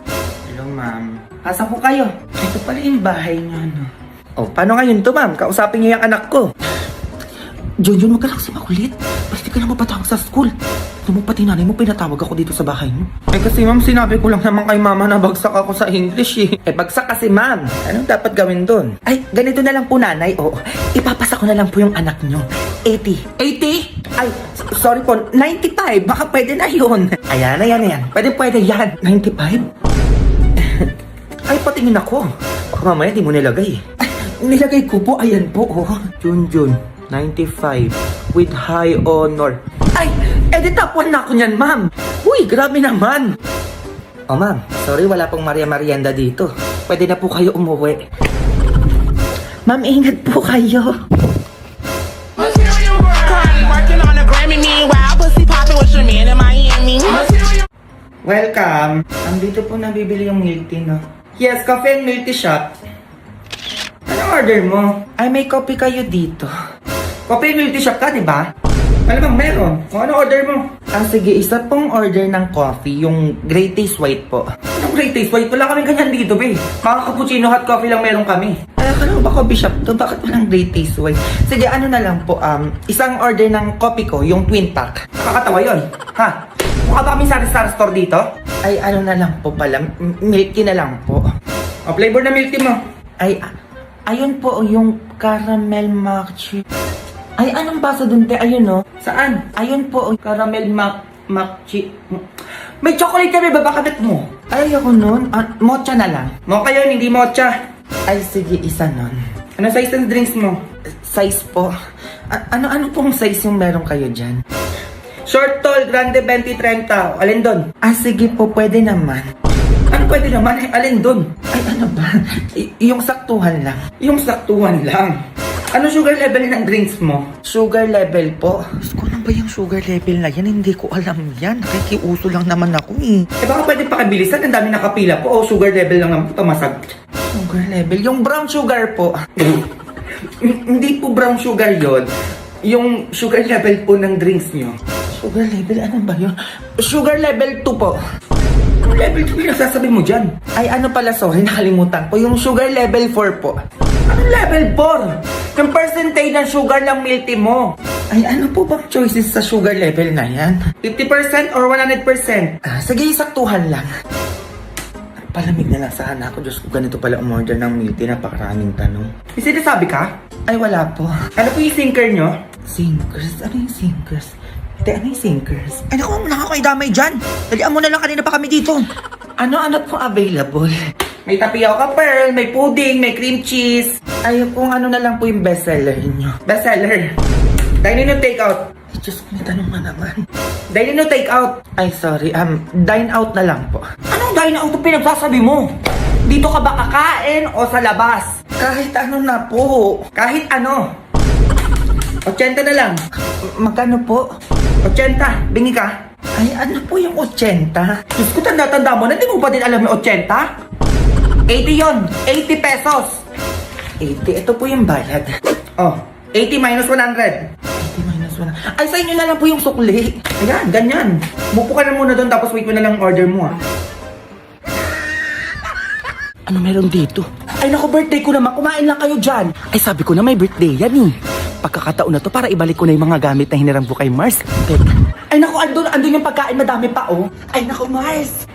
Hello, ma'am. Asa po kayo? Ito pala yung bahay niyo, no? Oh, paano ngayon to, ma'am? Kausapin niyo yung anak ko. Junjun, wag ka lang kasi makulit. Basta ka lang mapatawag sa school. Ito mo pati nanay mo, pinatawag ako dito sa bahay mo. Eh kasi ma'am, sinabi ko lang naman kay mama na bagsak ako sa English eh. Eh bagsak kasi ma'am. Anong dapat gawin doon? Ay, ganito na lang po nanay. Oo, ipapasa ko na lang po yung anak nyo. 80. 80? Ay, sorry po, 95. Baka pwede na yun. Ayan. Pwede yan. 95? Ay, patingin ako. Baka mamaya di mo nilagay. Ay, nilagay ko po. Ayan po, oh. Junjun. 95 with high honor. Ay, edi top 1 na ako niyan, ma'am. Uy, grabe naman. Oh, ma'am, sorry, wala pong Maria Marienda dito. Pwede na po kayo umuwi. Ma'am, ingat po kayo. Working on a Grammy, meanwhile, pussy popping with your man in Miami. Welcome. Andito po nabibili yung milk tea, no? Yes, coffee and milk tea shop. Anong order mo? Ay, may coffee kayo dito. Coffee and milk tea shop ka, di ba? Malamang meron. O ano order mo? Sige, isa pong order ng coffee, yung Great Taste White po. Anong Great Taste White? Wala kami ganyan dito, be. Mga cappuccino hot coffee lang meron kami. Ay, akala ko ba coffee shop to? Bakit walang Great Taste White? Sige, ano na lang po, isang order ng coffee ko, yung twin pack. Nakakatawa yun. Ha? Mukha ba kami sari-sari store dito? Ay, ano na lang po pala. Milk tea na lang po. O, flavor na milk tea mo. Ay, ayun po, yung caramel macchi. Ay, anong baso dun, te? Ayun, no? Saan? Ayun po, caramel macchi. May chocolate kami, babakabit mo. Ay, ako nun. Mocha na lang. Mocha yun, hindi mocha. Ay, sige, isa nun. Ano size ng drinks mo? Size po. Ano pong size yung meron kayo dyan? Short, tall, grande, 20, 30. Alin doon? Sige po, pwede naman. Ano pwede naman? Alin doon? Ay, ano ba? Yung saktuhan lang. Yung saktuhan lang. Ano sugar level ng drinks mo? Sugar level po? Ko ano ba yung sugar level na yan? Hindi ko alam yan. Nakikiuso lang naman ako eh. Baka pwede pakabilisan. Ang dami nakapila po. Sugar level lang naman. Pamasag. Sugar level? Yung brown sugar po. Hindi po brown sugar yon. Yung sugar level po ng drinks nyo. Sugar level? Ano ba yun? Sugar level 2 po. Yung level 2 pinasasabi mo dyan? Ay, ano pala, sorry, nakalimutan ko. Yung sugar level 4 po. Anong level 4? Yung percentage ng sugar ng milk tea mo. Ay, ano po bang choices sa sugar level na yan? 50% or 100%? Sige, saktuhan lang. Palamig na lang sana ako. Diyos ko, ganito pala umorder ng milk tea. Napakaraming tanong. May sinasabi ka? Ay, wala po. Ano po yung sinker nyo? Sinkers? Ano yung sinkers? Te, ano yung sinkers? Ay, naku, wala ako idamay dyan. Dalian mo na lang, kanina pa kami dito. Ano pong available? May tapioca pearl, may pudding, may cream cheese. Ay, kung ano na lang po yung bestseller nyo. Bestseller? Dine in o take out? Ay, Diyos ko, may tanong na naman. Dine in o take out? Ay, sorry. Dine out na lang po. Anong dine out ang pinagsasabi mo? Dito ka ba kakain o sa labas? Kahit ano na po. Kahit ano. 80 na lang. Magkano po? 80. Bingi ka? Ay, ano po yung 80? Diyos ko, tanda-tanda mo na. Hindi mo pa din alam yung 80? 80 yon. 80 pesos. 80. Ito po yung bayad. Oh, 80 minus 100. 80 minus 100. Ay, sa inyo na lang po yung sukli. Ayan, ganyan. Mupo ka na muna doon tapos wait mo na lang order mo, ah. Ano meron dito? Ay naku, birthday ko naman. Kumain lang kayo dyan. Ay sabi ko na may birthday yan eh. Pagkakataon na to para ibalik ko na yung mga gamit na hiniram ko kay Mars. Ay naku, andun yung pagkain, madami pa oh. Ay naku, Mars.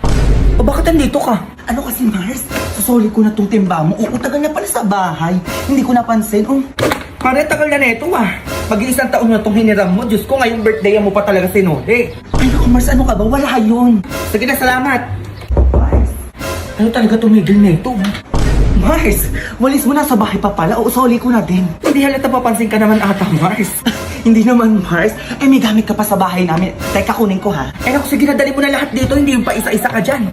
O bakit andito ka? Ano kasi, Mars? Susoli ko na itong timba mo. Oo, tagal na pala sa bahay. Hindi ko napansin. Oh. Pare, tagal na neto ah. Mag-iisang taon na itong hiniram mo. Diyos ko, ngayong birthday mo pa talaga sinuli. Ay naku, Mars, ano ka ba? Wala yun. Sige na, salamat. Mars, ano talaga tumigil neto? Mars, walis mo na sa bahay pa pala. O, soli ko na din. Hindi halata papansin ka naman ata, Mars. Hindi naman, Mars. Eh, may gamit ka pa sa bahay namin. Teka, kunin ko, ha? Eh, naku, sige na, dali mo na lahat dito. Hindi yung pa isa-isa ka dyan.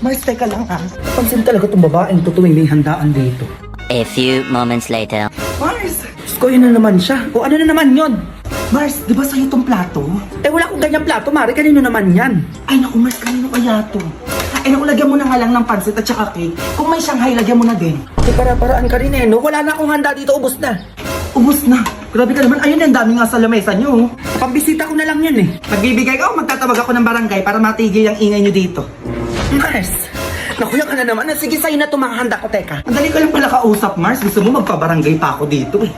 Mars, teka lang, ha? Pansin talaga itong babaeng tutuwing may handaan dito. A few moments later. Mars! Diyos ko, yun na naman siya. O, ano na naman yun? Mars, di ba sa'yo itong plato? Eh, wala akong ganyang plato, Mari. Kanino naman yan? Ay, naku, Mars, kanino kaya to? Ay, naku, lagyan mo na nga lang ng pansit at saka cake. Kung may Shanghai, lagyan mo na din. Eh, para-paraan ka rin eh, no? Wala na akong handa dito, ubos na. Ubus na? Grabe ka naman. Ayun, ang dami nga sa lamesa nyo. Pambisita ko na lang yan eh. Magbibigay ka o magtatawag ako ng barangay para matigil ang ingay nyo dito. Mars! Nakuya ka na naman. Sige, sa'yo na tumahanda ko, teka. Ang dali ka lang pala kausap, Mars. Gusto mo magpabarangay pa ako dito eh.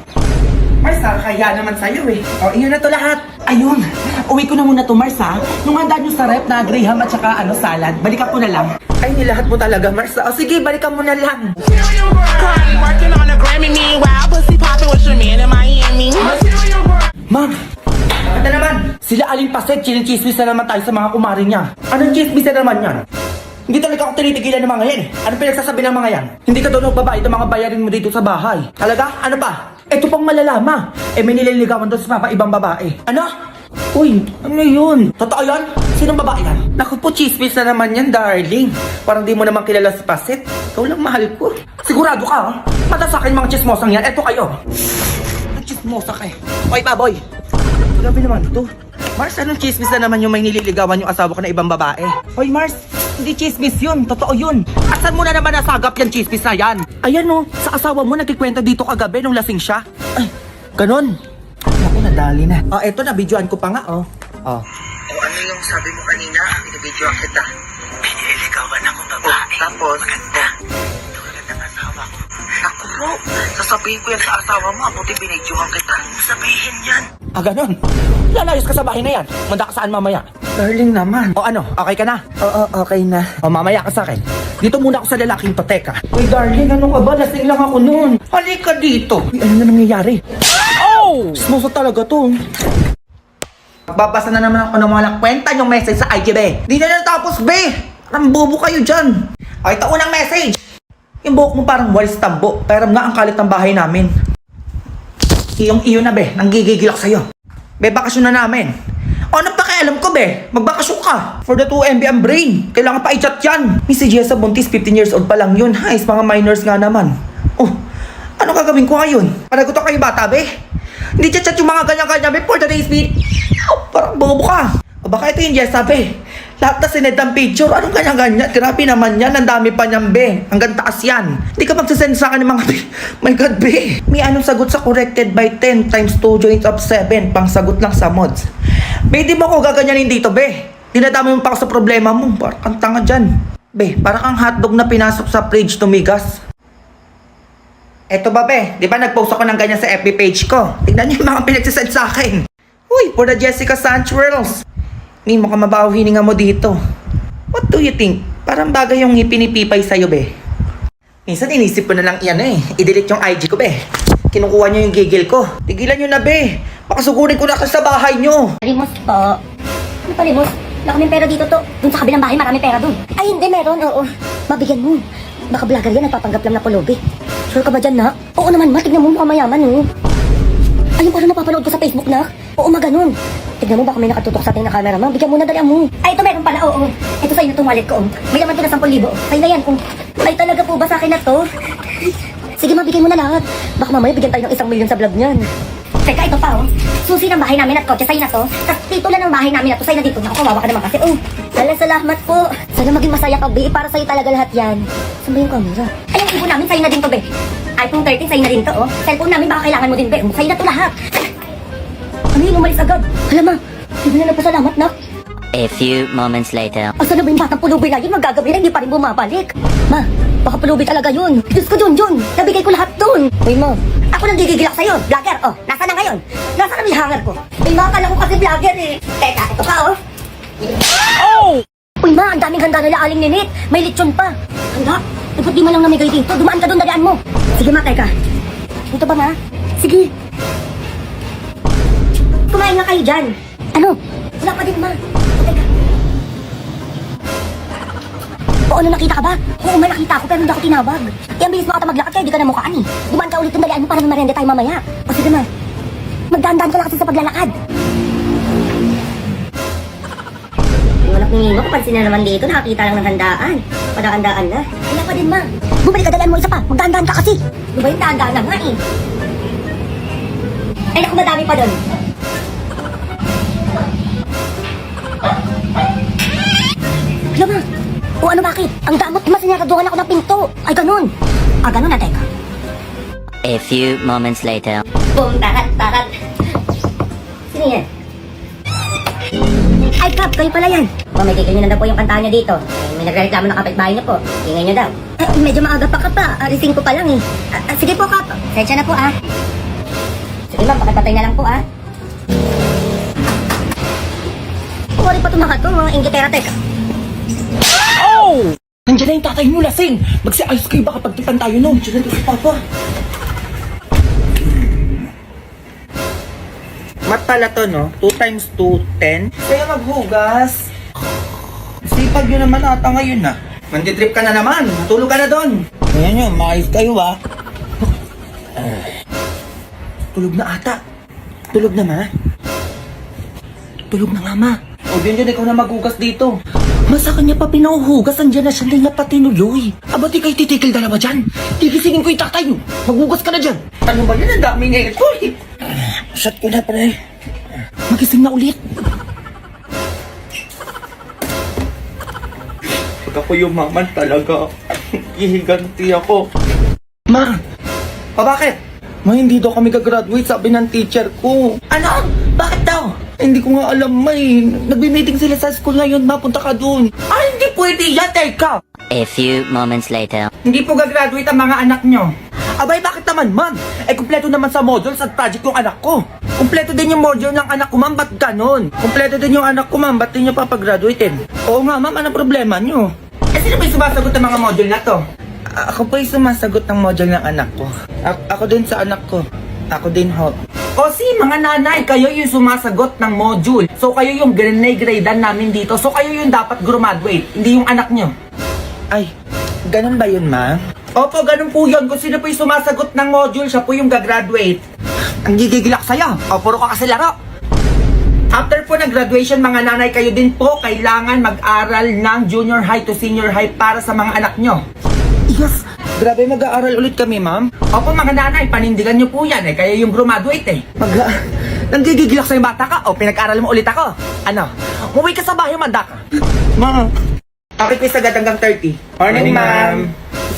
Mars, kaya naman sa'yo eh. O, iyon na to lahat. Ayun. Uwi ko na muna to, Mars, ha? Nung handa nyo sa rep na graham at saka salad, balikan ko na lang. Ay, nilahat mo talaga, Mars. O, sige, balikan mo na lang. Cardi working on a Grammy, meanwhile, pussy popping with your man in Miami. Ma'am, bakit na naman? Sila Aling Paset, chinichismis na naman tayo sa mga kumari niya. Anong chismis na naman yan? Hindi talaga ako tinitigilan ng mga yan eh. Anong pinagsasabi ng mga yan? Hindi ka doon magbabayad ng mga bayarin mo dito sa bahay. Talaga? Ano pa? Ito pang malalama. Eh may nililigawan doon sa ibang babae. Ano? Uy, ano yun? Totoo yan? Sinong babae yan? Naku po, chismis na naman yan, darling. Parang di mo naman kilala si Paset. Ikaw lang mahal ko. Sigurado ka, ha? Mata sa akin mga chismosang yan. Eto kayo. Chismosa ka eh. Oy, baboy. Grabe naman to. Mars, anong chismis na naman yung may nililigawan yung asawa ko na ibang babae? Hoy, Mars, hindi chismis yun. Totoo yun. Asan mo na naman nasagap yung chismis na yan? Ayan o, sa asawa mo nagkikwenta dito kagabi nung lasing siya. Ay, ganun. Naku, nadali na. Oh, eto na, videoan ko pa nga, oh. Oh. Ano yung sabi mo kanina? Binibidyoan kita. Pinililigawan akong babae. Tapos? Maganda. Tulad ng asawa ko. Naku bro, sasabihin ko yan sa asawa mo. Buti binidyoan kita. Sabihin yan. Ah, ganun. Lalayos ka sa bahay na yan. Manda ka saan mamaya. Darling naman. O ano, okay ka na? Oo, okay na. O mamaya ka sa akin. Dito muna ako sa lalaking to, teka. Uy, darling, ano ka ba? Lasing lang ako noon. Halika dito. Uy, ano na nangyayari? Oh! Smosa talaga to. Babasa na naman ako ng mga kwenta yung message sa IG, be. Di na natapos, be. Parang bobo kayo dyan. Ay, ito unang message. Yung buhok mo parang walis tambo. Pero nga ang kalit ng bahay namin. Iyong-iyo na, be. Nanggigigil ako sa'yo. Be, bakasyon na namin. O, ano pa kaya alam ko, be? Magbakasyon ka. For the 2 MB ang brain. Kailangan pa i-chat yan. Miss si Jessa Buntis, 15 years old pa lang yun. Hays, mga minors nga naman. Oh, ano gagawin ko ngayon? Panagot ako kayo bata, be. Hindi chat yung mga ganyan-ganyan, be. For today's video. Oh, parang bobo ka. O, baka ito yung Jessa, be. Lahat na sined ng picture. Anong ganyan-ganyan? Grabe naman yan. Ang dami pa niyang, be. Hanggang taas yan. Hindi ka magsasend sa akin ng mga, be. My God, be. May anong sagot sa corrected by 10 times 2 joints of 7. Pang sagot lang sa mods. Be, di mo ako gaganyanin dito, be. Dinadami mo pa ako sa problema mo. Parang kang tanga dyan. Be, parang kang hotdog na pinasok sa fridge tumigas. Eto ba, be? Di ba nag-post ako ng ganyan sa FB page ko? Tignan niyo yung mga pinagsasend sa akin. Uy, for the Jessica Sanchez. May mukhang mabaho hininga mo dito. What do you think? Parang bagay yung ipinipipay sa'yo, be. Minsan inisip ko na lang yan eh. I-delete yung IG ko, be. Kinukuha niyo yung gigil ko. Tigilan niyo na, be. Baka sugurin ko na kasi sa bahay niyo. Palimos po. Ano palimos? Wala kaming pera dito to. Doon sa kabilang bahay, marami pera doon. Ay, hindi, meron. Oo. Mabigyan mo. Baka vlogger yan, nagpapanggap lang na pulubi. Sure ka ba dyan, na? Oo naman, ma. Tignan mo mukhang mayaman, oh. Ayun, parang napapanood ko sa Facebook, na. Oo, maganon. Tignan mo, baka may nakatutok sa ating na camera, ma. Bigyan mo na, dalian mo. Ay, ito meron pala, oo. Ito sa'yo na itong wallet ko, oh. May laman to na 10,000. Sa'yo na yan, oh. Ay, talaga po ba sa akin na to? Sige, ma, bigyan mo na lahat. Baka mamaya bigyan tayo ng 1 million sa vlog niyan. Teka, ito pa, oh. Susi ng bahay namin at kotse, sa'yo na to. Tapos titulo ng bahay namin at to, sa'yo na dito. Naku, kawawa ka naman kasi, oh. Salamat po. Sana maging masaya ka, be. Para sa'yo talaga lahat yan. Saan ba yung camera? Ay, yung ibo namin, sa'yo na din to, be. iPhone 13, sa'yo na din to, oh. Cellphone namin, baka kailangan mo din, be. Sa'yo na to lahat. Ano yun, umalis agad? Alam ma, hindi na nagpasalamat, nak. A few moments later. Asa na ba yung batang pulubi na yun? Magagabi na, hindi pa rin bumabalik. Ma, baka pulubi talaga yun. Diyos ko, Jun. Nabigay ko lahat dun. Uy, ma. Ako nang gigigil ako sa'yo. Vlogger, oh. Nasa na ngayon? Nasa na yung hanger ko? Uy, ma, akala ko kasi vlogger eh. Teka, ito ka, oh. Oh! Uy, ma, ang daming handa nila aling ninit. May lechon pa. Handa? Dapat di man lang namigay dito. Dumaan ka dun, dalian mo. Sige, ma, teka. Dito ba, ma? Sige. Kumain nga kayo dyan. Ano? Wala pa din, ma. Teka. O ano, nakita ka ba? Oo, may nakita ako pero hindi ako tinawag. Eh, ang bilis mo ata maglakad kaya hindi ka namukaan eh. Dumaan ka ulit yung dalian mo para mamerenda tayo mamaya. O sige, ma. Magdahan-dahan ka lang kasi sa paglalakad. Walang ningo, kapansin na naman dito. Nakakita lang ng handaan. Padaan-daan na. Wala pa din, ma. Bumalik ka, dalian mo isa pa. Magdahan-dahan ka kasi. Di ba yung dahan-dahan na nga eh? Ay, naku, madami pa doon. Alam mo, o ano bakit? Ang damot, masinaraduhan ako ng pinto. Ay, ganun. Ah, ganun na, teka. A few moments later. Boom, tarat. Sino yan? Ay, Kap, kayo pala yan. O, may tigil nyo na daw po yung kantahan nyo dito. May nagreklamo ng kapitbahay nyo po. Ingay nyo daw. Medyo maaga pa, Kap, Arising ko pa lang eh. Sige po, Kap. Sensya na po, Sige, ma'am, pakipatay na lang po, Sorry pa tumakato, mga inggitera, teka. Nandiyan na yung tatay mo, lasing. Magsiayos kayo, baka pagtipan tayo nun. Nandiyan na si Papa. Mat pala to, no? 2 times 2, 10. Kaya maghugas. Sipag nyo naman ata ngayon, na. Nandidrip ka na naman. Natulog ka na doon. Ayan nyo, maayos kayo, Tulog na ata. Tulog na, ma. Tulog na nga, ma. O, Junjun, ikaw na maghugas dito. Masa kanya pa pinauhugas, andyan na siya, hindi niya pa tinuloy. Aba, di kayo titikil dalawa dyan. Tigisingin ko yung tatay mo. Maghugas ka na dyan. Ano ba yan? Ang dami ngayon. Uy! Shot ko na, pre. Magising na ulit. Pag ako yumaman talaga, hihiganti ako. Ma! Bakit? Ma, hindi daw kami gagraduate, sabi ng teacher ko. Ano? Bakit daw? Hindi ko nga alam, may. Nagbi-meeting sila sa school ngayon, mapunta ka dun. Ay, hindi pwede yan, teka. A few moments later. Hindi po gagraduate ang mga anak nyo. Abay, bakit naman, ma'am? Eh, kumpleto naman sa modules at project yung anak ko. Kumpleto din yung module ng anak ko, ma'am. Ba't ganon? Kumpleto din yung anak ko, ma'am. Ba't din niyo papagraduatein? Oo nga, ma'am. Anong problema niyo? Eh, sino ba yung sumasagot ng mga module na to? Ako pa yung sumasagot ng module ng anak ko. Ako din sa anak ko. Ako din, ho. O si mga nanay, kayo yung sumasagot ng module. So kayo yung grade-gradean namin dito. So kayo yung dapat graduate, hindi yung anak nyo. Ay, ganun ba yun, ma? Opo, ganun po yun. Kung sino po yung sumasagot ng module, siya po yung gagraduate. Ang gigigilak sa'yo. O, puro ka kasi laro. After po ng graduation, mga nanay, kayo din po kailangan mag-aral ng junior high to senior high para sa mga anak nyo. Yes! Grabe, mag-aaral ulit kami, ma'am. Opo, mga nanay, panindigan nyo po yan eh. Kaya yung graduate eh. Nanggigigilak sa'yo bata ka o pinag-aral mo ulit ako? Ano? Umuwi ka sa bahay, manda ka. Ma. Akin quiz agad hanggang 30. Morning, ma'am.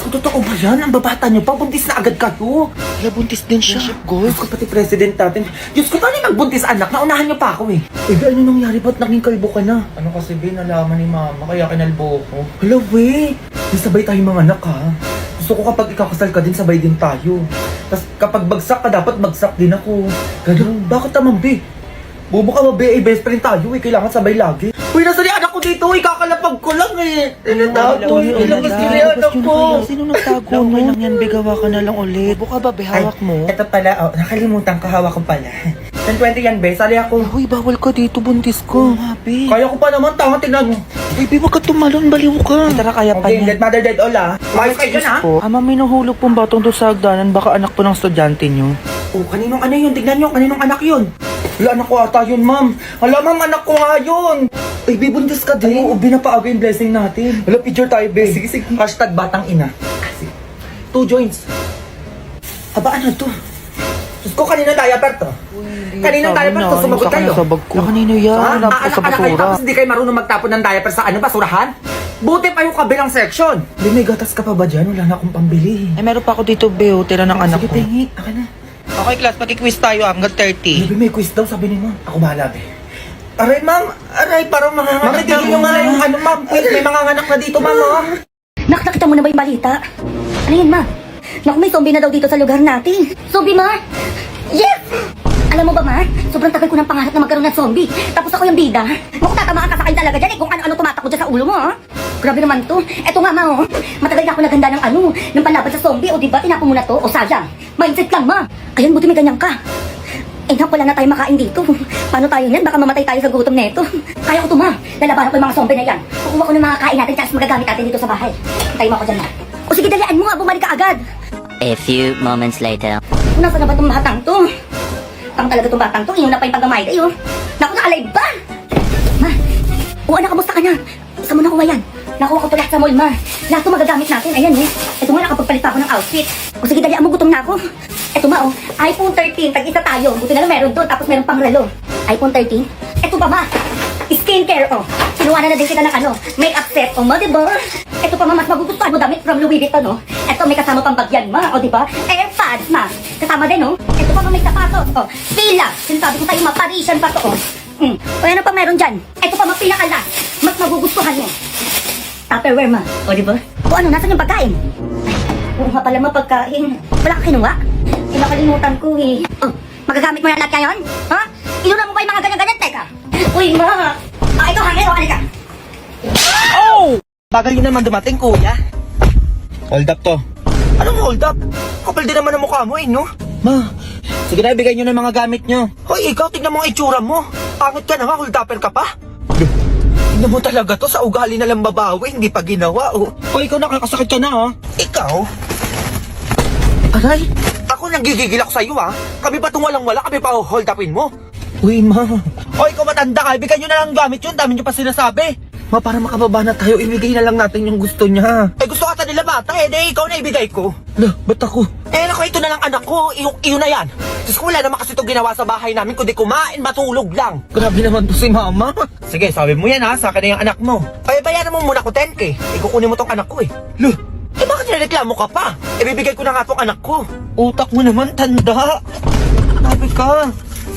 Kung totoo ba yan? Ang babata nyo pa, buntis na agad kayo. Kaya buntis din siya. Diyos ko, pati president natin. Diyos ko, paano yung magbuntis anak? Naunahan nyo pa ako eh. Eh, ano nangyari? Ba't naging kalbo ka na? Ano kasi, Ben, nalaman ni mama, kaya kinalbo ko. Hala, we. Di sabay tayo mga anak, ha? Gusto ko kapag ikakasal ka din, sabay din tayo. Tapos kapag bagsak ka, dapat bagsak din ako. Ganun, bakit naman, be? Bobo ka ba, be? Eh, best friend tayo eh. Kailangan sabay lagi. Uy, nasa ni anak ko dito. Ikakalapag ko lang eh. Tinatago. Ilabas nyo ni anak ko. Sino nagtago no? Okay lang yan, bigawa ka na lang ulit. Buka ba, hawak mo? Ito pala, oh, nakalimutan ko, hawak ko pala. 10-20 yan, be. Sali ako. Uy, bawal ka dito, buntis ko. Happy. Kaya ko pa naman, tanga, tingnan mo. Baby, wag ka tumalon, baliw ka. Tara, kaya pa Okay, niya. dead mother, dead all ah. Mayos kayo dyan ah. Ama, may nahulog pong batong doon sa hagdanan. Baka anak po ng estudyante nyo. Oh, kaninong ano yun? Tignan nyo, kaninong anak yun? Wala, anak ko ata yun, ma'am. Hala, ma'am, anak ko nga yun. Ay, be, buntis ka din. Oo, binapaaga yung blessing natin. Hala, picture tayo, be. Sige, sige. Hashtag batang ina. 2 joints. Aba, ano to? Diyos ko, kaninong diaper to? Kaninong diaper to? Sumagot kayo. Kanino yan? Wala pa sa Anak kayo, basura. tapos hindi kayo marunong magtapon ng diaper sa ano, basurahan? Buti pa yung kabilang section. Be, may gatas ka pa ba dyan? Wala na akong pambili. Eh, meron pa ako dito, Beo. Tira ng anak Sige, ko. tingi. Akin na. Okay, class. Pag-quiz tayo hanggang 30. Baby, may quiz daw, sabi ni ma'am. Ako bahala, be. Aray, ma'am. Aray, parang mga ma'am, tigil nyo nga yung ano, ma'am. Quiz, may mga anak na dito, ma'am, oh. Nak, nakita mo na ba yung balita? Ano yun, ma? Naku, may zombie na daw dito sa lugar natin. Zombie, ma? Yes! Alam mo ba, ma? Sobrang tagal ko ng pangarap na magkaroon ng zombie. Tapos ako yung bida. Naku, tatamaan ka sa akin talaga dyan eh. Kung ano-ano tumatakbo dyan sa ulo mo, ha? Grabe naman to. Eto nga, ma, oh. Matagal na ako naganda ng ano, ng panlaban sa zombie. O diba, tinapon mo na to? O sayang. Mindset lang, ma. Ayun, buti may ganyan ka. Eh, wala na tayo makain dito. Paano tayo yan? Baka mamatay tayo sa gutom neto. Kaya ko to, ma. Lalabanan ko yung mga zombie na yan. Kukuha ko ng mga kain natin, tapos magagamit natin dito sa bahay. Tayo mo ako dyan, ma. O sige, dalian mo nga. Bumalik ka agad. A few moments later. Nasaan na ba itong batang to? Tang talaga itong batang to. Iyon na pa yung paggamay kayo. Naku, na-alive ba? Ma, anak, kamusta ka na? Saan mo nakuha yan? Nakuha ko to lahat sa mall, ma. Lahat to magagamit natin. Ayan, eh. Ito nga, nakapagpalit pa ako ng outfit. O sige, dalian mo, gutom na ako. Ito ma, oh. iPhone 13. Tag-isa tayo. Buti na lang meron doon. Tapos meron pang relo. iPhone 13. Ito pa, ma. Skincare, oh. Kinuha na din kita ng ano, makeup set, oh, ma, diba? Ito pa, ma, mas magugustuhan mo damit from Louis Vuitton, oh. Ito, may kasama pang bagyan, ma, oh, diba? AirPods, ma. Kasama din, oh. Ito pa, ma, may sapatos, oh. Pila. Sinasabi ko sa'yo, ma, Parisian pa to, oh. O, ano pa meron dyan? Ito pa, ma, pinakala. Mas magugustuhan mo. Tupperware, ma. O, diba? O, ano, nasan yung pagkain? Ay, oo nga pala, ma, pagkain. Wala ka kinuha? Eh, nakalimutan ko, eh. Oh, magagamit mo yan lahat ngayon? Ha? Inuna mo ba yung mga ganyan-ganyan? Teka. Uy, ma. Ah, ito, hangin, o, halika. Oh! Bagal yun naman dumating, kuya. Hold up to. Anong hold up? Kapal din naman ang mukha mo, eh, no? Ma, sige na, ibigay nyo na yung mga gamit nyo. Hoy, ikaw, tignan mo ang itsura mo. Pangit ka na nga, hold upper ka pa. Tignan mo talaga to, sa ugali na lang babawi, hindi pa ginawa, oh. Hoy, ikaw nakakasakit ka na, ha? Ikaw? Aray, ako nanggigigil ako sa'yo, ha? Kami pa itong walang-wala, kami pa hold upin mo. Uy, ma. Hoy, ikaw matanda ka, ibigay nyo na lang ang gamit yun, dami nyo pa sinasabi. Ma, para makababa na tayo, ibigay na lang natin yung gusto niya. Eh, gusto ata nila bata, eh, ikaw na ibigay ko. Lah, ba't ako? Eh, naku, ito na lang anak ko, iyo na yan. Diyos ko, wala naman kasi ito ginawa sa bahay namin, kundi kumain, matulog lang. Grabe naman to si mama. Sige, sabi mo yan ha, sa akin na yung anak mo. Ay, bayaran mo muna ko 10K. Ikukunin mo tong anak ko eh. Lah, eh bakit nireklamo ka pa? Eh, bibigay ko na nga tong anak ko. Utak mo naman, tanda. Sabi ka.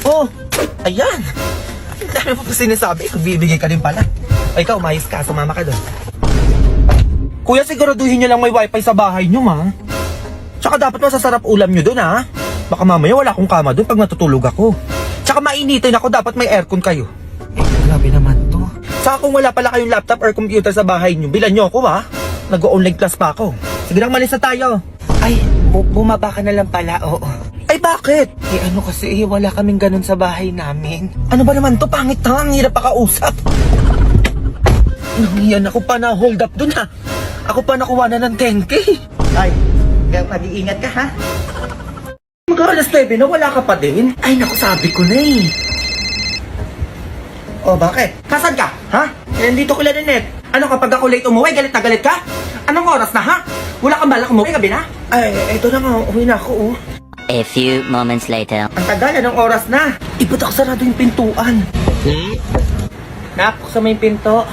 Oh, ayan. Ang dami mo pa sinasabi, bibigay ka din pala. O ikaw, umayos ka, sumama ka doon. Kuya, siguraduhin nyo lang may wifi sa bahay nyo, ma. Tsaka dapat masasarap ulam nyo dun, ha? Baka mamaya wala akong kama dun pag natutulog ako. Tsaka mainitin ako, dapat may aircon kayo. Grabe naman to. Saka kung wala pala kayong laptop or computer sa bahay nyo, bilan nyo ako, ha? Nag-online class pa ako. Sige lang, malis na tayo. Ay, bumaba ka na lang pala, oo. Ay, bakit? Eh ano kasi, wala kaming ganun sa bahay namin. Ano ba naman to? Pangit na, ang hirap pakausap. Nangiyan ako pa na hold up dun, ha? Ako pa nakuha na ng 10K. Ay, mag-iingat ka, ha? Mag-alas 9 na, wala ka pa din. Ay, naku, sabi ko na eh. O, bakit? Nasaan ka? Ha? Eh, nandito ko lang net. Ano kapag ako late umuwi, galit na galit ka? Anong oras na, ha? Wala kang balak umuwi, gabi na? Ay, eto na nga, uwi na ako, oh. A few moments later. Ang tagal, anong oras na? Ba't ako sarado yung pintuan? Nak, buksan mo yung pinto.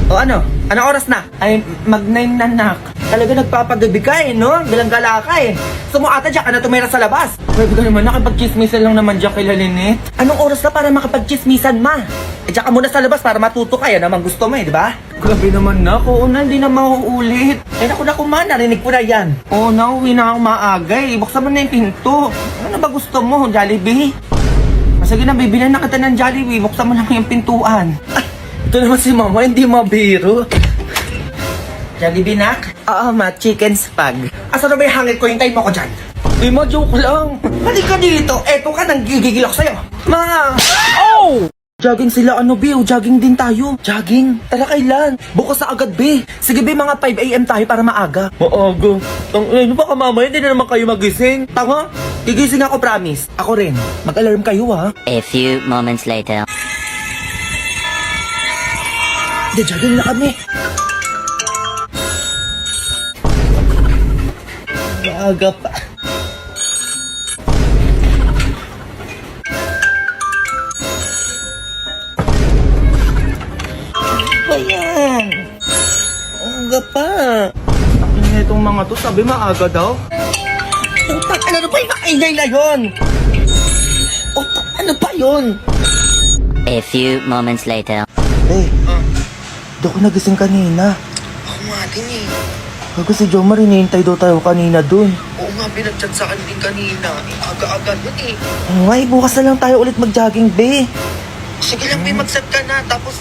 O ano? Anong oras na? Ay, mag-9 na, nak. Talaga nagpapagabi ka eh, no? Bilang gala ka eh. Sumuata dyan ka na tumira sa labas. Pwede ka naman, nakipag-chismisan lang naman dyan kay Lalinit. Anong oras na para makapag-chismisan, ma? Eh, dyan ka muna sa labas para matuto ka. Yan naman gusto mo eh, di ba? Grabe naman na. Oo na, hindi na mauulit. Eh, naku, ma, narinig ko na yan. Oo na, uwi na ako maaga eh. Buksan mo na yung pinto. Ano ba gusto mo, Jollibee? Sige na, bibilan na kita ng Jollibee. Buksan mo lang yung pintuan. Ay, ito naman si mama, hindi mabiro. Jollibee, nak? Oo, ma, chicken spag. Asa na ba yung hangit ko? Hintayin mo ko dyan. Di ma, joke lang. Halika dito. Eto ka, nang gigigil ako sa'yo. Ma! Oh! Jogging sila, ano, B? O, jogging din tayo. Jogging? Tara, kailan? Bukas na agad, B. Sige, B, mga 5 a.m. tayo para maaga. Maaga? Ano ba ka, mama? Hindi na naman kayo magising. Tama? Gigising ako, promise. Ako rin. Mag-alarm kayo, ha? A few moments later. Hindi, jogging na kami. Maaga pa. Ayan. Maaga pa. Itong mga to, sabi maaga daw. Utak, ano pa yung maingay na yun? Utak, ano pa yun? A few moments later. Eh, di ako nagising kanina. Ako nga din eh. Bago si Jomar, hinihintay daw tayo kanina dun. Oo nga, pinag-chat sa akin din kanina. Aga-aga yun eh. Ay, bukas na lang tayo ulit mag-jogging, be. Sige lang, May, mag-set ka na. Tapos,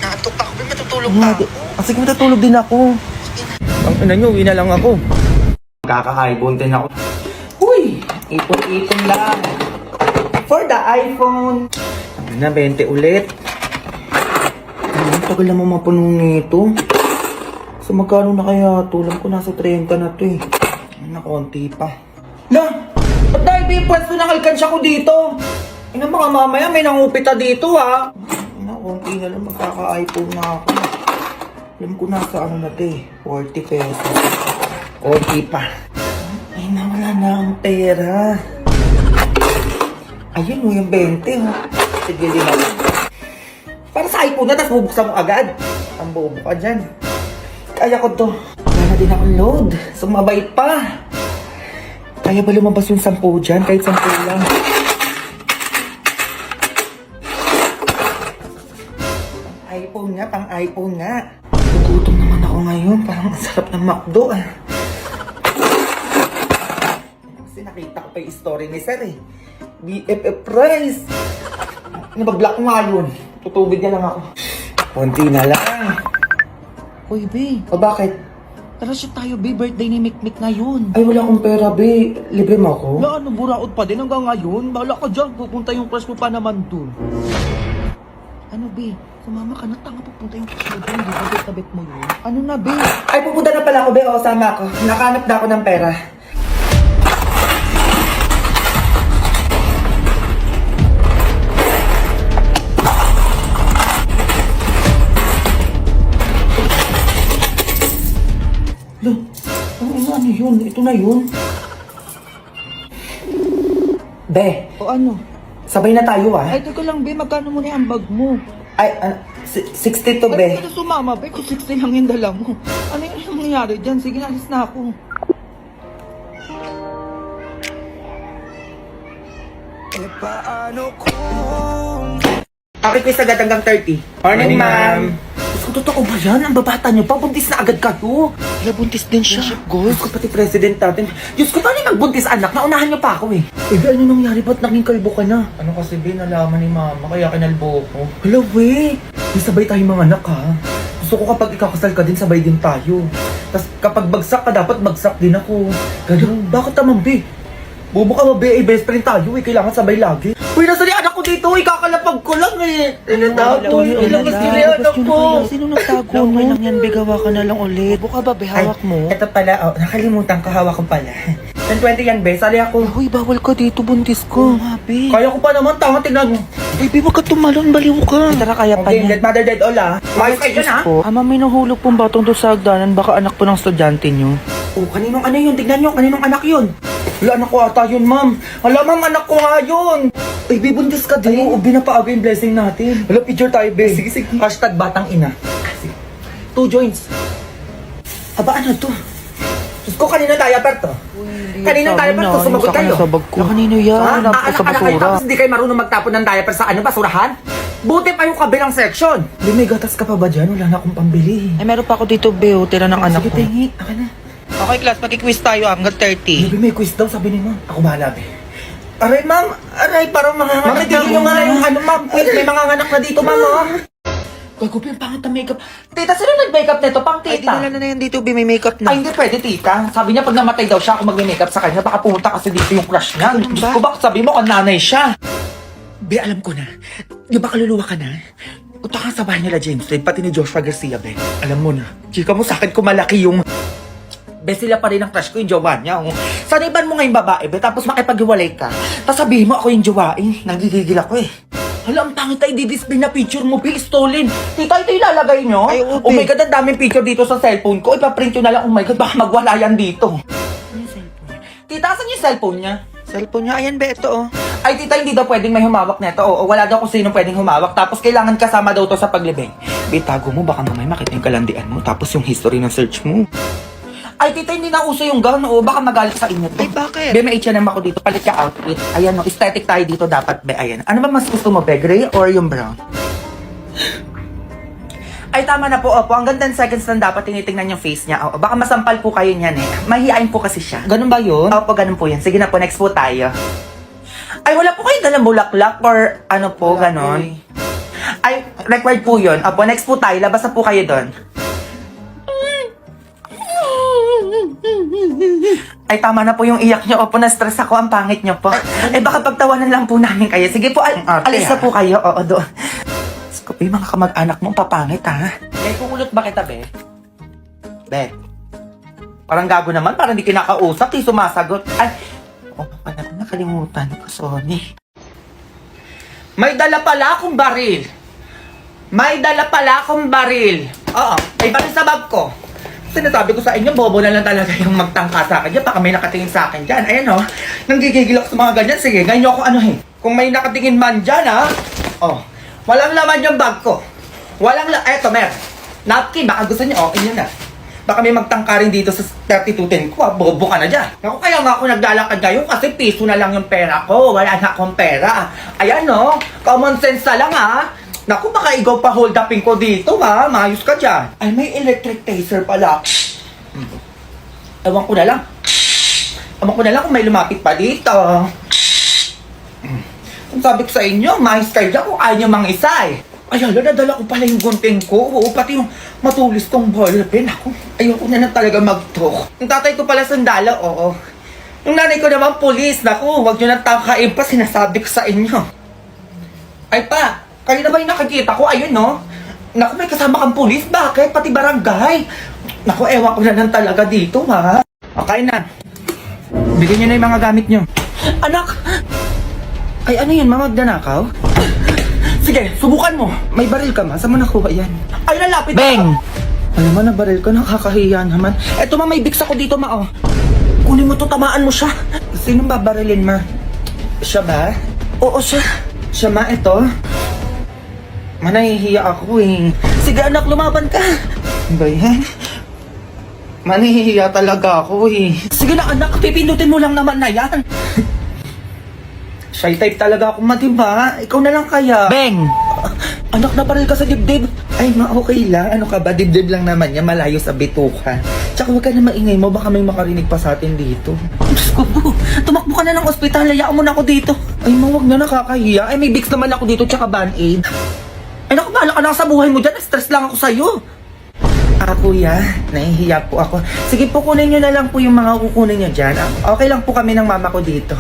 naantok pa ako, May, matutulog Nga, pa ako. sige, matutulog din ako. Ang ina nyo, uwi na lang ako. Magkaka-iPhone din ako. Uy! Ipon-ipon lang. For the iPhone. Ano na, 20 ulit. Ang tagal naman mapunong nito. So, magkano na kaya ito? Alam ko nasa 30 na to eh. Na, konti pa. Na! Ba't dahil ba yung pwesto ng alkansya ko dito? Ina mga mamaya, may nangupita dito ha. Na, konti na lang magkaka-iPhone na ako. Alam ko nasa ano na to eh. 40 pesos. Konti pa. Ay, nawala na ang pera. Ayun o, yung 20 ha. Sige, lima lang. Para sa iPhone na, tapos bubuksan mo agad. Ang bobo ka dyan. Kaya ko to. Wala na din akong load. Sumabay pa. Kaya ba lumabas yung 10 dyan? Kahit 10 lang. iPhone nga, pang iPhone nga. Nagutom naman ako ngayon. Parang ang sarap ng McDo ah. Kasi nakita ko pa yung story ni Sir eh. BFF price. Nabag-block nga yun. Tutubid niya lang ako. Konti na lang. Uy, be. O bakit? Tara siya tayo, be. Birthday ni Mikmik ngayon. Ay, wala akong pera, be. Libre mo ako? Wala, ano, buraot pa din hanggang ngayon. Bahala ka dyan. Pupunta yung crush mo pa naman dun. Ano, be? Sumama ka na. Tanga, pupunta yung crush mo dun. Di ba, bet mo yun? Ano na, be? Ay, pupunta na pala ako, be. O, sama ako. Nakahanap na ako ng pera. Ano yun? Ito na yun. Be, O ano? sabay na tayo ah. Ay, teka lang, be. Magkano mo na yung bag mo? Ay, 62, Ba't be. ka sumama, be? Kung 60 lang yung dala mo. Ano yung nangyari dyan? Sige, alis na ako. Ako request agad hanggang 30. Morning, ma'am. So, totoo ba yan? Ang babata niyo pa, buntis na agad kayo. Wala, buntis din siya. Diyos ko, pati president natin. Diyos ko, paano yung magbuntis anak? Naunahan niyo pa ako eh. Eh, ano nangyari? Ba't naging kalbo ka na? Ano kasi, be, nalaman ni mama, kaya kinalbo ko. Hala, we. May sabay tayong mga anak, ha? Gusto ko kapag ikakasal ka din, sabay din tayo. Tapos kapag bagsak ka, dapat bagsak din ako. Ganun. Bakit naman, be? Bobo ka ba, be? Eh, best friend tayo, eh. Kailangan sabay lagi. Uy, nasa ni anak ko dito, eh. Kakalapag ko lang, eh. Tinatato, ilang isili anak ko. Sino nagtago mo? Okay lang yan, be, gawa ka na lang ulit. Buka ba, be, hawak mo? Ito pala, oh, nakalimutan ko, hawak ko pala. 10-20 yan, be. Sali ako. Uy, bawal ka dito, buntis ko. Be. Kaya ko pa naman, tama, tingnan mo. Ay, be, wag ka tumalon, baliw ka. Tara, kaya pa Okay, niya. dead mother, dead all, ah. Mayos kayo dyan, ah. Ama, may nahulog pong batong doon sa hagdanan. Baka anak po ng estudyante nyo. Oh, kaninong ano yun? Tignan nyo, kaninong anak yun? Wala, anak ko ata yun, ma'am. Wala, ma'am, anak ko nga yun. Ay, be, buntis ka din. Ay, oo, binapaaga yung blessing natin. Wala, picture tayo, be. Sige, sige. Hashtag batang ina. Sige. 2 joints. Aba, ano to? Diyos ko, kaninong diaper to? Kaninong diaper to? Sumagot kayo. Sa bag ko. Kanino yan? Wala po sa Anak kayo, basura. tapos hindi kayo marunong magtapon ng diaper sa ano, basurahan? Buti pa yung kabilang section. Be, may gatas ka pa ba dyan? Wala na akong pambili. Ay, meron pa ako dito, Beo. Tira ng anak Sige, ko. tingi. Akin na. Okay, class. Mag-quiz tayo hanggang 30. Baby, may quiz daw, sabi ni ma'am. Ako bahala, be. Aray, ma'am. Aray, parang mga ma'am, tigil nyo nga yung ano, ma'am. Quiz, may mga anak na dito, ma'am, oh. Gago, yung pangit na makeup. Tita, sino nag-makeup nito? Pang Ay, tita. dinala na yan dito, Be. May makeup na. Ay, hindi pwede, tita. Sabi niya, pag namatay daw siya, ako mag-makeup sa kanya, baka pumunta kasi dito yung crush niya. Ganun ba? Diyos ko, baka sabi mo, kung nanay siya. Be, alam ko na. Di ba kaluluwa ka na? Punta ka sa bahay nila, James Reid, pati ni Joshua Garcia, be. Alam mo na. Chika mo sa akin kung malaki yung... Be, sila pa rin ang crush ko, yung jowa niya. Oh. Saniban mo ngayong babae, be, tapos makipag-iwalay ka. Tapos sabihin mo ako yung jowa, eh. Nagigigil ako, eh. Hala, ang pangit ay di-display na picture mo, be, stolen. Tita, ito ilalagay nyo? Ay, oo, Oh be. my God, ang daming picture dito sa cellphone ko. Ipaprint nyo na lang, oh my God, baka magwala yan dito. Tita, asan yung cellphone niya? Cellphone niya. Ayan, Be. Ito, oh. Ay, tita, hindi daw pwedeng may humawak nito. Oo, wala daw kung sino pwedeng humawak. Tapos kailangan kasama daw to sa paglibing. Bitago mo, baka mamaya makita yung kalandian mo. Tapos yung history ng search mo. Ay, tita, hindi na uso yung gown. Oo, baka magalit sa inyo to. Ay, bakit? Be, may H&M ako dito. Palit ka outfit. Ayan, no, aesthetic tayo dito dapat, be. Ayan. Ano ba mas gusto mo, be? Gray or yung brown? Ay, tama na po, opo. Hanggang 10 seconds lang dapat tinitingnan yung face niya. Oo, baka masampal po kayo niyan, eh. Mahihain po kasi siya. Ganun ba yun? Opo, ganun po yan. Sige na po, next po tayo. Ay, wala po kayo dalang bulaklak or ano po, ganon. Ay, required po yun. Opo, next po tayo. Labas na po kayo doon. Ay, tama na po yung iyak niyo. Opo, na-stress ako. Ang pangit niyo po. Ay, baka pagtawanan lang po namin kayo. Sige po, alis na po kayo. Oo, doon. Skopi, mga kamag-anak mo, papangit, ha? Be, kumulot ba kita, be? Be. Parang gago naman. Parang di kinakausap. Di sumasagot. Ay, oo, pala ko nakalimutan ko. Sorry. May dala pala akong baril. May dala pala akong baril. Oo, may baril sa bag ko. Sinasabi ko sa inyo, bobo na lang talaga yung magtangka sa akin. Baka may nakatingin sa akin dyan. Ayan o, nanggigigil ako sa mga ganyan. Sige, ganyan ako anuhin. Kung may nakatingin man dyan, ha? Oh, walang laman yung bag ko. Walang eto, mer. Napkin, baka gusto niyo, okay yun na. Baka may magtangka rin dito sa 3210 ko, ha? Bobo ka na dyan. Ako, kaya nga ako naglalakad ngayon kasi piso na lang yung pera ko. Wala na akong pera. Ayan o, common sense na lang, ha? Naku, baka ikaw pa hold upin ko dito, ha? Maayos ka dyan. Ay, may electric taser pala. Ewan ko na lang. Ewan ko na lang kung may lumapit pa dito. Kung sabi ko sa inyo, maayos kayo dyan kung ayaw nyo mang isa, eh. Ay, hala, nadala ko pala yung gunting ko. Oo, pati yung matulis kong ballpen. Ako, ayoko na talaga mag-talk. Yung tatay ko pala sandala, oo. Yung nanay ko naman, pulis. Naku, huwag nyo nang tangkain pa, sinasabi ko sa inyo. Ay, pa. Kanina ba yung nakikita ko? Ayun, no? Naku, may kasama kang pulis. Bakit? Pati barangay. Naku, ewan ko na lang talaga dito, ha? Okay na. Bigyan nyo na yung mga gamit nyo. Anak! Ay, ano yun? Mamagdanakaw? Sige, subukan mo. May baril ka, ma. Saan mo nakuha yan? Ay, lalapit Beng! ka. Alam mo, nabaril ka. Nakakahiya naman. Eto, ma, may biks ako dito, ma, oh. Kunin mo to, tamaan mo siya. Sinong babarilin, ma? Siya ba? Oo, siya. Siya, ma, eto. Ma, nahihiya ako, eh. Sige, anak, lumaban ka. Ba yan? Ma, nahihiya talaga ako, eh. Sige na, anak, pipindutin mo lang naman na yan. Shy type talaga ako, ma, diba? Ikaw na lang kaya. Beng! Anak, nabaril ka sa dibdib. Ay, okay lang. Ano ka ba? Dibdib lang naman yan. Malayo sa bituka. Tsaka huwag ka na maingay mo. Baka may makarinig pa sa atin dito. Diyos ko po. Tumakbo ka na ng ospital. Hayaan mo na ako dito. Ay, mawag na, nakakahiya. Ay, may Vicks naman ako dito. Tsaka Band-Aid. Ay, naku, bahala ka na sa buhay mo dyan. Stress lang ako sa'yo. Kuya, nahihiya po ako. Sige po, kunin nyo na lang po yung mga kukunin nyo dyan. Okay lang po kami ng mama ko dito.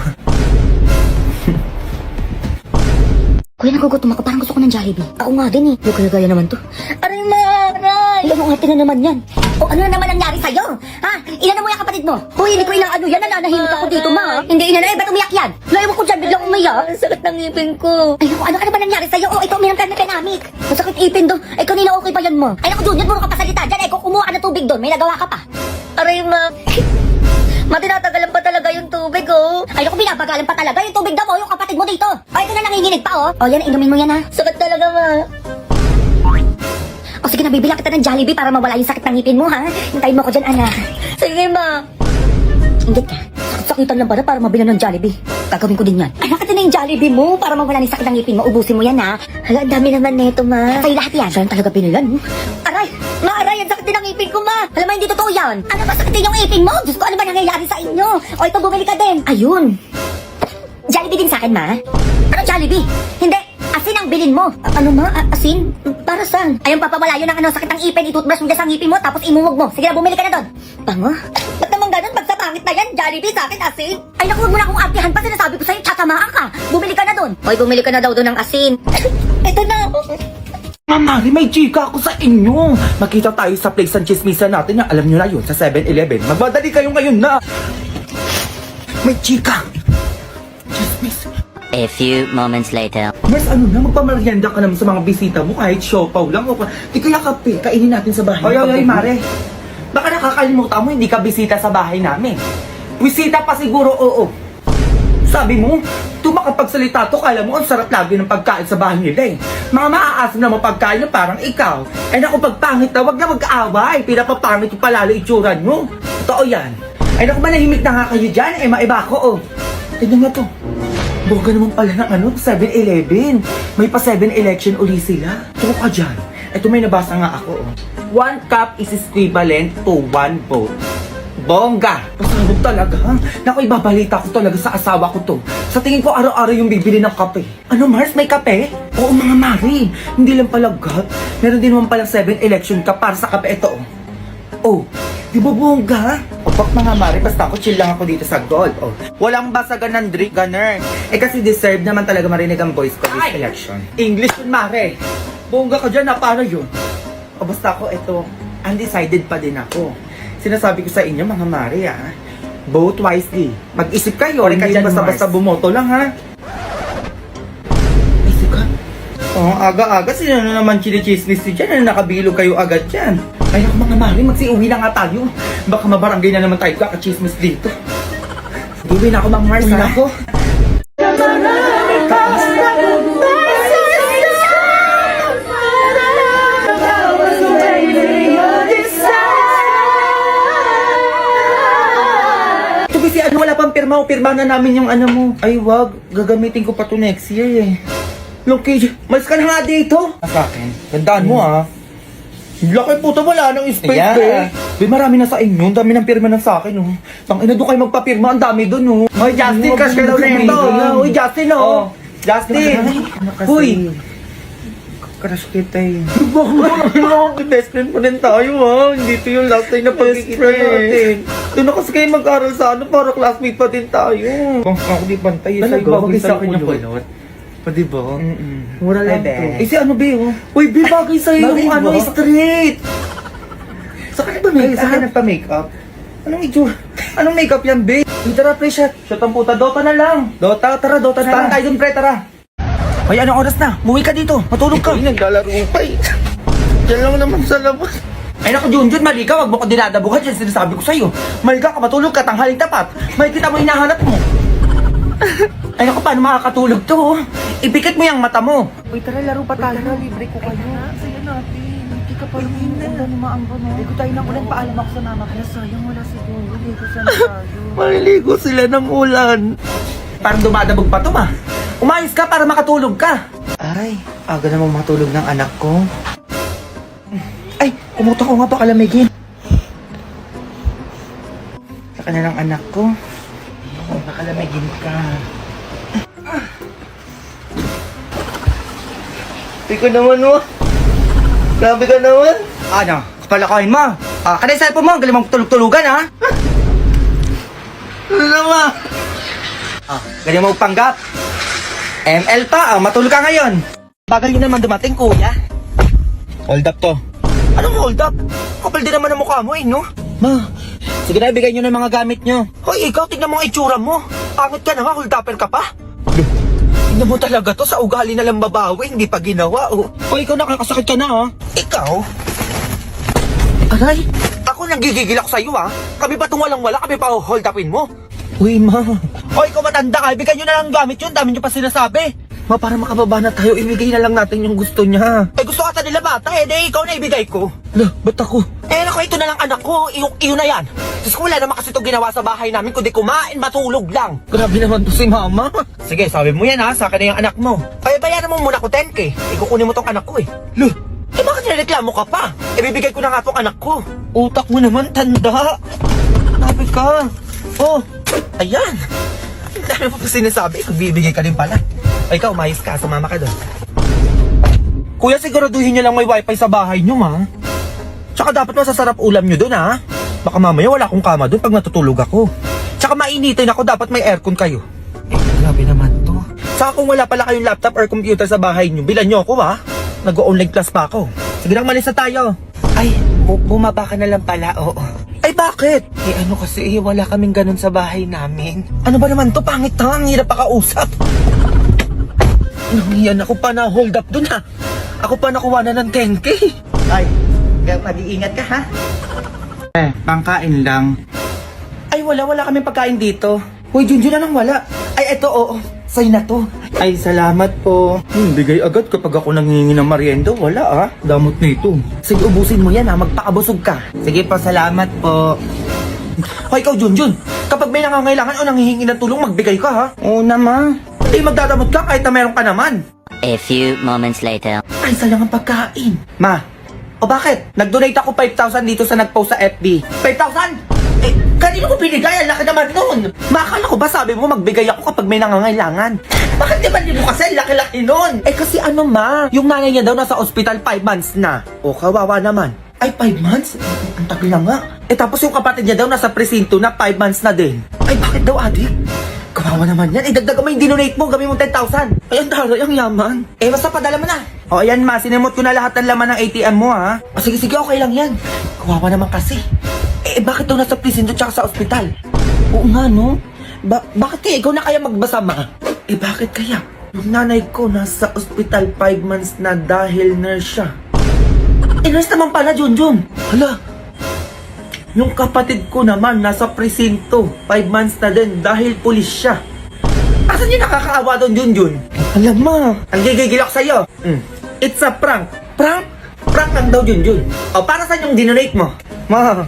Kuya, nagugutom ako. Parang gusto ko ng Jollibee. Ako nga din eh. Yung kaya naman to. Aray, maray! Ano nga na naman yan? O ano na naman nangyari sa'yo? Ha? Inano mo yung kapatid mo? Hoy, hindi ko ilang ano yan. Nananahimik ako dito, ma. Hindi inano. Ba't umiyak yan? Layo ko dyan. Biglang umiyak. Ang sakit ng ngipin ko. Ay, naku, ano ba nangyari sa'yo? O, ito, umiram tayo ng penamik. Masakit ipin do. Ay, kanina okay pa yan mo. Ay, naku, Junior, puro ka pa salita dyan. Ay, kung kumuha ka ng tubig doon, may nagawa ka pa. Aray, ma. Matinatagalan pa talaga yung tubig, oh. Ay, naku, binabagalan pa talaga yung tubig daw, oh, yung kapatid mo dito. Ay, ito na nanginginig pa, oh. O, yan, inumin mo yan, ha. Sakit talaga, ma. O, sige, nabibilang kita ng Jollibee para mawala yung sakit ng ngipin mo, ha. Hintayin mo ko dyan, anak. Sige, ma. Ingit ka. Sakit-sakitan lang para mabilang ng Jollibee. Gagawin ko din yan. Anak, ito na yung Jollibee mo para mawala yung sakit ng ngipin mo. Ubusin mo yan, ha. Hala, ang dami naman neto, ma. Sa'yo lahat yan. Saan talaga pinilan, mo? Aray! Ma, aray! Ang sakit din ng ngipin ko, ma. Alam mo, hindi totoo yan. Ano ba sakit din yung ngipin mo? Diyos ko, ano ba nangyayari sa inyo? O, ito, bumili ka din. Ayun. Jollibee din sa akin, ma. Ano Jollibee? Hindi. Asin ang bilin mo. Ano, ma? Asin? Para saan? Ayun, papawala yun ng ano, sakit ng ipin. Itutbrush mo dyan sa ngipin mo, tapos imumog mo. Sige na, bumili ka na doon. Bango? Ba't naman ganun? Pag sa pangit na yan, Jollibee sa akin, asin? Ay, naku, huwag mo na akong artihan pa. Sinasabi ko sa'yo, tsatamaan ka. Bumili ka na doon. Hoy, bumili ka na daw doon ng asin. Ito na. Mamari, may chika ako sa inyo. Makita tayo sa place ng chismisan natin na alam nyo na yun sa 7-Eleven. Magmadali kayo ngayon na. May chika. Chismis. A few moments later. Mas ano na, magpamarienda ka naman sa mga bisita mo kahit siopaw lang o di kaya kape, kainin natin sa bahay. Oy, Mare. Baka nakakalimutan mo, hindi ka bisita sa bahay namin. Bisita pa siguro, oo. Sabi mo, makapagsalita to, kala mo ang sarap lagi ng pagkain sa bahay nila eh. Mga maaasim na mapagkain na parang ikaw. Ay naku, pagpangit na, wag na mag-aaway. Pinapapangit yung palalo itsura nyo. Totoo yan. Ay naku, manahimik na nga kayo dyan. Eh, maiba ko, oh. Tignan nga to. Boga naman pala ng ano, 7-Eleven. May pa 7 election uli sila. Tuko ka dyan. Ito may nabasa nga ako, oh. 1 cup is equivalent to 1 vote. Bongga! Pasabog talaga. Naku, ibabalita ko talaga sa asawa ko to. Sa tingin ko, araw-araw yung bibili ng kape. Ano, Mars? May kape? Oo, mga Mari. Hindi lang pala gat. Meron din naman pala 7 election cup para sa kape. Ito, oh. Di ba bongga? Opak, mga Mari, basta ako chill lang ako dito sa gold. Oh. Walang basagan ng drink, gunner. Eh kasi deserve naman talaga marinig ang voice ko this election. English yun, Mari. Bongga ka dyan, na para yun. O basta ako, ito, undecided pa din ako. Sinasabi ko sa inyo, mga Mari, vote wisely. Mag-isip kayo, hindi basta-basta bumoto lang, ha? Isip ka? Oh, aga-aga, sino na naman chili-chismis dyan? Nakabilog kayo agad dyan. Ay, mga Mari, magsiuwi na nga tayo. Baka mabarangay na naman tayo kaka-chismis dito. Uwi na ako, Mang Mars, ha? Ako. Wala pang pirma o pirma na namin yung ano mo. Ay wag, gagamitin ko pa to next year eh. Loki, mas ka na nga dito. Sa akin, gandaan mo Laki puto, wala nang space eh. May marami na sa inyo, ang dami ng pirma na sa akin Tang ina doon kayo magpapirma, ang dami doon Hoy Justin, cash ka daw na ito. Hoy Justin Justin. Hoy. Crush kita eh. Bakit best friend pa rin tayo Hindi to yung last time na pagkikita natin. Doon na kasi kayo mag-aral sa para classmate pa din tayo. Kung ako di pantay, sa'yo bagay sa akin yung kulot. O diba? Mura lang to. Eh si ano be Uy be, bagay sa'yo yung ano straight. Sa ka ba make-up? Sa ka nagpa-makeup? Anong makeup yan be? Tara pre, shot ang puta, Dota na lang. Dota na lang. Stand tayo dun pre, tara. Hoy, anong oras na? Muwi ka dito. Matulog ka. Ikaw naglalaro pa eh. Diyan lang naman sa labas. Ay naku, Junjun, mali ka. Wag mo ko dinadabuhan. Yan sinasabi ko sa'yo. Mali ka, matulog ka. Tanghaling tapat. May kita mo hinahanap mo. Ay naku, paano makakatulog to? Ipikit mo yung mata mo. Uy, tara, laro pa tayo. Libre ko kayo. Saya natin. Hindi ka pa rin. Ulan, umaanggo, no? Ligo tayo ng ulan. Paalam ako sa mama. Kaya sayang, wala siguro. Ligo sana tayo. Maliligo sila ng ulan. Parang dumadabog pa to, ma. Umayos ka para makatulog ka. Ay, aga namang matulog ng anak ko. Kumuta ko nga pa kalamigin. Saka na lang anak ko. Ayun, nakalamigin ka. Ikaw naman mo. Grabe ka naman. Ano? Kapalakain mo. Kada yung cellphone mo, ang galing mong tulog-tulugan ha. Ano naman? Galing mo panggap. ML pa, matulog ka ngayon. Bagal yun naman dumating, kuya. Hold up to. Anong hold up? Kapal din naman ang mukha mo no? Ma, sige na, ibigay nyo na yung mga gamit nyo. Hoy, ikaw, tignan mo ang itsura mo. Pangit ka na nga, hold upper ka pa. Tignan mo talaga to, sa ugali na lang babawi, hindi pa ginawa, oh. Hoy, ikaw nakakasakit ka na, ha? Ikaw? Aray, ako nanggigigil ako sa'yo, ha? Kami ba itong walang-wala, kami pa hold upin mo? Uy, ma. Hoy, ikaw matanda ka, ibigay nyo na lang gamit yun, dami nyo pa sinasabi. Ma, para makababa na tayo, ibigay na lang natin yung gusto niya. Eh, gusto ata nila bata, ikaw na ibigay ko. Lah, ba't ako? Naku, ito na lang anak ko, iyo na yan. Diyos ko, wala naman kasi ito ginawa sa bahay namin, kundi kumain, matulog lang. Grabe naman to si mama. Sige, sabi mo yan ha, sa akin na yung anak mo. Kaya bayaran mo muna ko 10K, ikukunin mo tong anak ko Lah, bakit nireklamo ka pa? Ibibigay ko na nga tong anak ko. Utak mo naman, tanda. Sabi ka. Oh, ayan. Dami mo pa sinasabi, bibigay ka din pala. Ay, ikaw, umayos ka, sumama ka doon. Kuya, siguraduhin nyo lang may wifi sa bahay nyo, ma. Tsaka dapat masasarap ulam nyo doon, ha? Baka mamaya wala akong kama doon pag natutulog ako. Tsaka mainitin ako, dapat may aircon kayo. Grabe naman to. Tsaka kung wala pala kayong laptop or computer sa bahay nyo, bilan nyo ako, ha? Nag-online class pa ako. Sige lang, malis na tayo. Ay, bumaba ka na lang pala, oo. Ay, bakit? Ano kasi, wala kaming ganun sa bahay namin. Ano ba naman to? Pangit na, ang hirap pakausap. Nangiyan ako pa na hold up dun ha. Ako pa nakuha na ng 10K. Ay, mag-iingat ka ha. Pangkain lang. Ay, wala kaming pagkain dito. Hoy, Junjun na lang wala. Ay, eto, oo. Sa'yo na to. Ay, salamat po. Bigay agad kapag ako nanghihingi ng merienda. Wala ah. Damot nito. Sige, ubusin mo yan ha. Magpakabusog ka. Sige po, salamat po. Hoy, ikaw, Junjun. Kapag may nangangailangan o nanghihingi ng tulong, magbigay ka ha. Oo naman. Hindi magdadamot ka kahit na meron ka naman. A few moments later. Ay, salang ang pagkain. Ma, o bakit? Nag-donate ako 5,000 dito sa nag-post sa FB. 5,000? Eh, kanino ko binigay? Ang laki naman nun. Makakala ko ba sabi mo magbigay ako kapag may nangangailangan? Bakit di ba mo kasi laki-laki nun? Eh kasi ano ma, yung nanay niya daw nasa ospital 5 months na. O kawawa naman. Ay, 5 months? Ang tagal na nga. Eh tapos yung kapatid niya daw nasa presinto na 5 months na din. Ay, bakit daw adik? Kawawa naman yan. Idagdag mo yung dinonate mo. Gawin mo 10,000. Ay, ang daray, ang yaman. Eh, basta padala mo na. O, ayan ma. Sinimot ko na lahat ng laman ng ATM mo, ha? O, sige, okay lang yan. Kawawa naman kasi. Eh, bakit daw nasa presinto tsaka sa ospital? Oo nga, no? Bakit kaya ikaw na kaya magbasa, ma? Eh, bakit kaya? Yung nanay ko nasa ospital 5 months na dahil nurse siya. Eh, nurse naman pala, Junjun. Hala. Yung kapatid ko naman nasa presinto 5 months na din dahil pulis siya. Asan yung nakakaawa doon, Junjun? Alam mo, ang gigigil ako sa'yo. It's a prank. Prank? Prank lang daw, Junjun. O, para saan yung dinonate mo? Ma,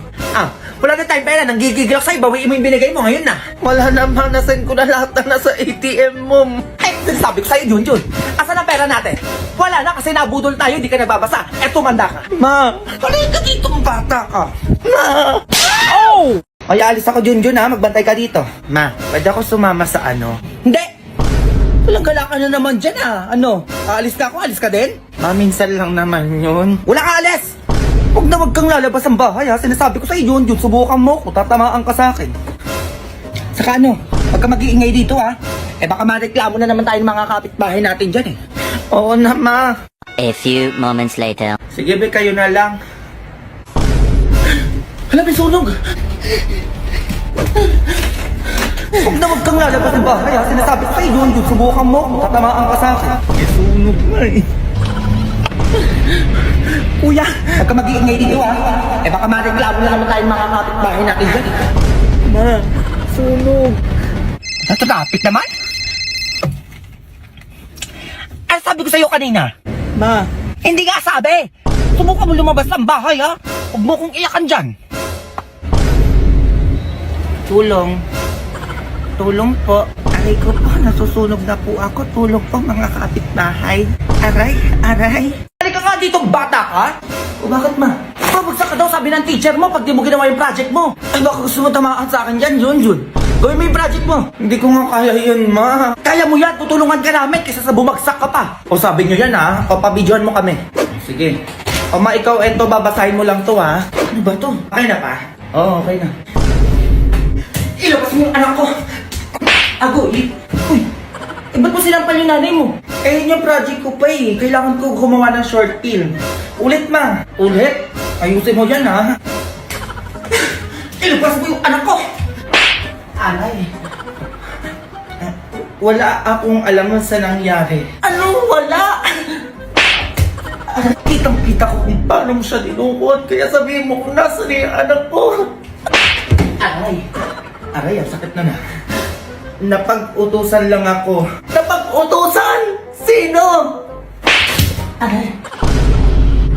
wala na tayong pera. Nang gigigil ako sa'yo, bawiin mo yung binigay mo ngayon na. Wala naman, nasend ko na lahat na nasa ATM mo. Ay, sabi ko sa'yo, Junjun. Asan ang pera natin? Wala na kasi nabudol tayo, di ka nagbabasa. Eh, tumanda ka. Ma, halika dito, bata ka. Ma! Oh! Ay, alis ako, Junjun, ha? Magbantay ka dito. Ma, pwede ako sumama sa ano? Hindi! Walang galakan na naman dyan, ha? Ano? Aalis ka ako? Alis ka din? Ma, minsan lang naman yun. Wala ka alis! Huwag kang lalabas ang bahay, ha? Sinasabi ko sa'yo, Junjun, subukan mo ko. Tatamaan ka sa akin. Saka ano? Huwag ka mag-iingay dito, ha? Eh, baka mareklamo na naman tayo ng mga kapitbahay natin dyan, eh. Oo na, ma. A few moments later. Sige, be, kayo na lang. Hala, may sunog! Huwag kang lalabas ng bahay, ha? Sinasabi ko sa'yo, Junjun, subukan mo. Tatamaan ka sa akin. May sunog na, eh. Kuya, huwag ka mag-iingay dito, ha? Eh, baka mareklamo na naman tayo mga kapitbahay natin dyan, eh. Ma, sunog. Natrapit naman? Ano sabi ko sa'yo kanina? Ma, hindi nga sabi! Subukan mo lumabas ng bahay, ha? Huwag mo kong iyakan dyan. Tulong. Tulong po. Aray ko po, nasusunog na po ako. Tulong po mga kapitbahay. Aray. Halika ka dito, bata ka? O bakit ma? Babagsak ka daw, sabi ng teacher mo, pag di mo ginawa yung project mo. Ay, baka gusto mo tamaan sa akin dyan, yun. Gawin mo yung project mo. Hindi ko nga kaya yun, ma. Kaya mo yan, tutulungan ka namin kaysa sa bumagsak ka pa. O sabi nyo yan, ha? O pabidyohan mo kami. Sige. O ma, ikaw, eto, babasahin mo lang to, ha? Ano ba to? Okay na pa? Oo, okay na. Ilabas mo yung anak ko. Agoy. Uy, ba't mo sinampal yung nanay mo? Eh, yun yung project ko pa eh. Kailangan ko gumawa ng short film. Ulit, ma. Ulit? Ayusin mo yan, ha? Ilabas mo yung anak ko! Alay. Wala akong alam sa nangyari. Ano? Wala? Kitang-kita ko kung paano mo siya dinukot. Kaya sabihin mo kung nasa na yung anak ko. Aray. Aray, ang sakit na. Napag-utusan lang ako. Napag-utusan? Sino? Aray.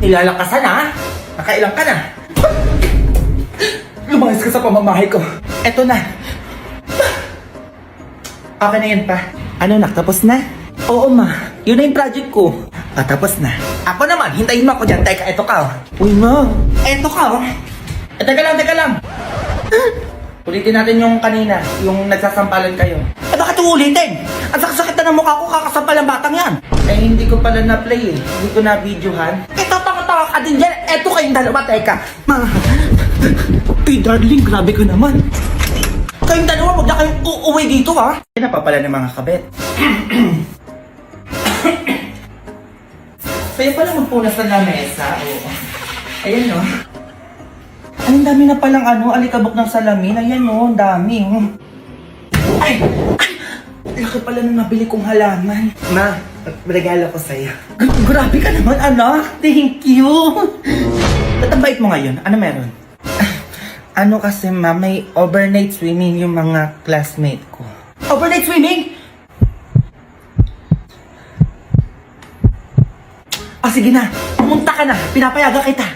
Nilalakasan, ha? Nakailang ka na. Lumayas ka sa pamamahay ko. Eto na. Okay na yan pa. Ano, nakatapos na? Oo, ma. Yun na yung project ko. Tapos na. Ako naman, hintayin mo ako dyan. Teka, eto ka, oh. Uy, ma. Eto ka, oh. Teka lang. Ulitin natin yung kanina, yung nagsasampalan kayo. Bakit ulitin? Ang sakit na ng mukha ko, kakasampal ang batang yan. Eh, hindi ko pala na-play eh. Hindi ko na-videohan. Taka ka din dyan. Eto kayong dalawa, teka. Ma. Hey, darling, grabe ka naman. Kayong dalawa, huwag na kayong uuwi dito, ha? Yan na pa pala ng mga kabet. Kaya pala magpunas na lamesa. Oo. Ayan, no? Ang dami na palang alikabok ng salamin. Ayan, no? Ang dami, oh. Ay! Laki pala nung nabili kong halaman. Ma, regalo ko sa'yo. Grabe ka naman, anak. Thank you. Ba't ang bait mo ngayon? Ano meron? Ano kasi, ma, may overnight swimming yung mga classmate ko. Overnight swimming? Sige na. Pumunta ka na. Pinapayagan kita.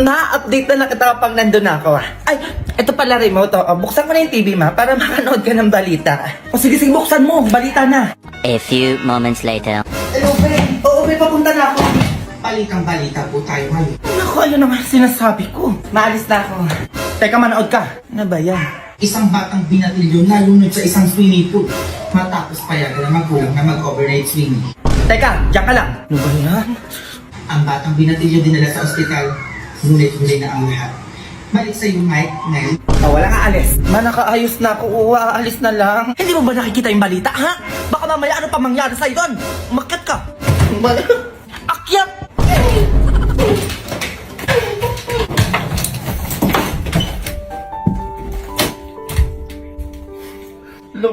Na-update na kita kapag nandun ako, ah. Ay, ito pala remote, oh. Buksan ko na yung TV, ma, para makanood ka ng balita. Sige, buksan mo. Balita na. A few moments later. Hello, Be. Oo, Be, papunta na ako. Balitang-balita po tayo ngayon. Naku, ano naman sinasabi ko? Maalis na ako. Teka, manood ka. Ano ba yan? Isang batang binatilyo nalunod sa isang swimming pool. Matapos payagan na magulang na mag-overnight swimming. Teka, diyan ka lang. Ano ba yan? Ang batang binatilyo dinala sa ospital. Ngunit-huli na ang lahat. Balik sa'yo, Mike, ngayon. Wala nga alis. Nakaayos na ako. Aalis na lang. Hindi mo ba nakikita yung balita, ha? Baka mamaya ano pa mangyari sa'yo doon? Umakyat ka. Akyat!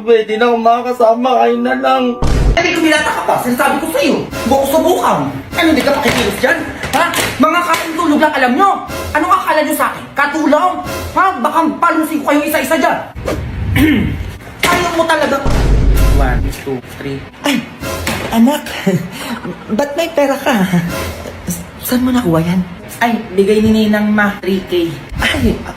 Pwede na makakasama kayo na lang. Hindi kumilata ka pa, sinasabi ko sa'yo. Buko subukan. Ano, hindi ka pakikilos dyan? Ha? Mga katulog lang alam nyo. Anong akala nyo sa akin? Katulong? Ha? Baka palusin ko kayo isa-isa dyan. Ayaw mo talaga. 1, 2, 3. Ay, anak. Ba't may pera ka? Saan mo nakuha yan? Ay, bigay ni Ninang Ma, 3K. Ay,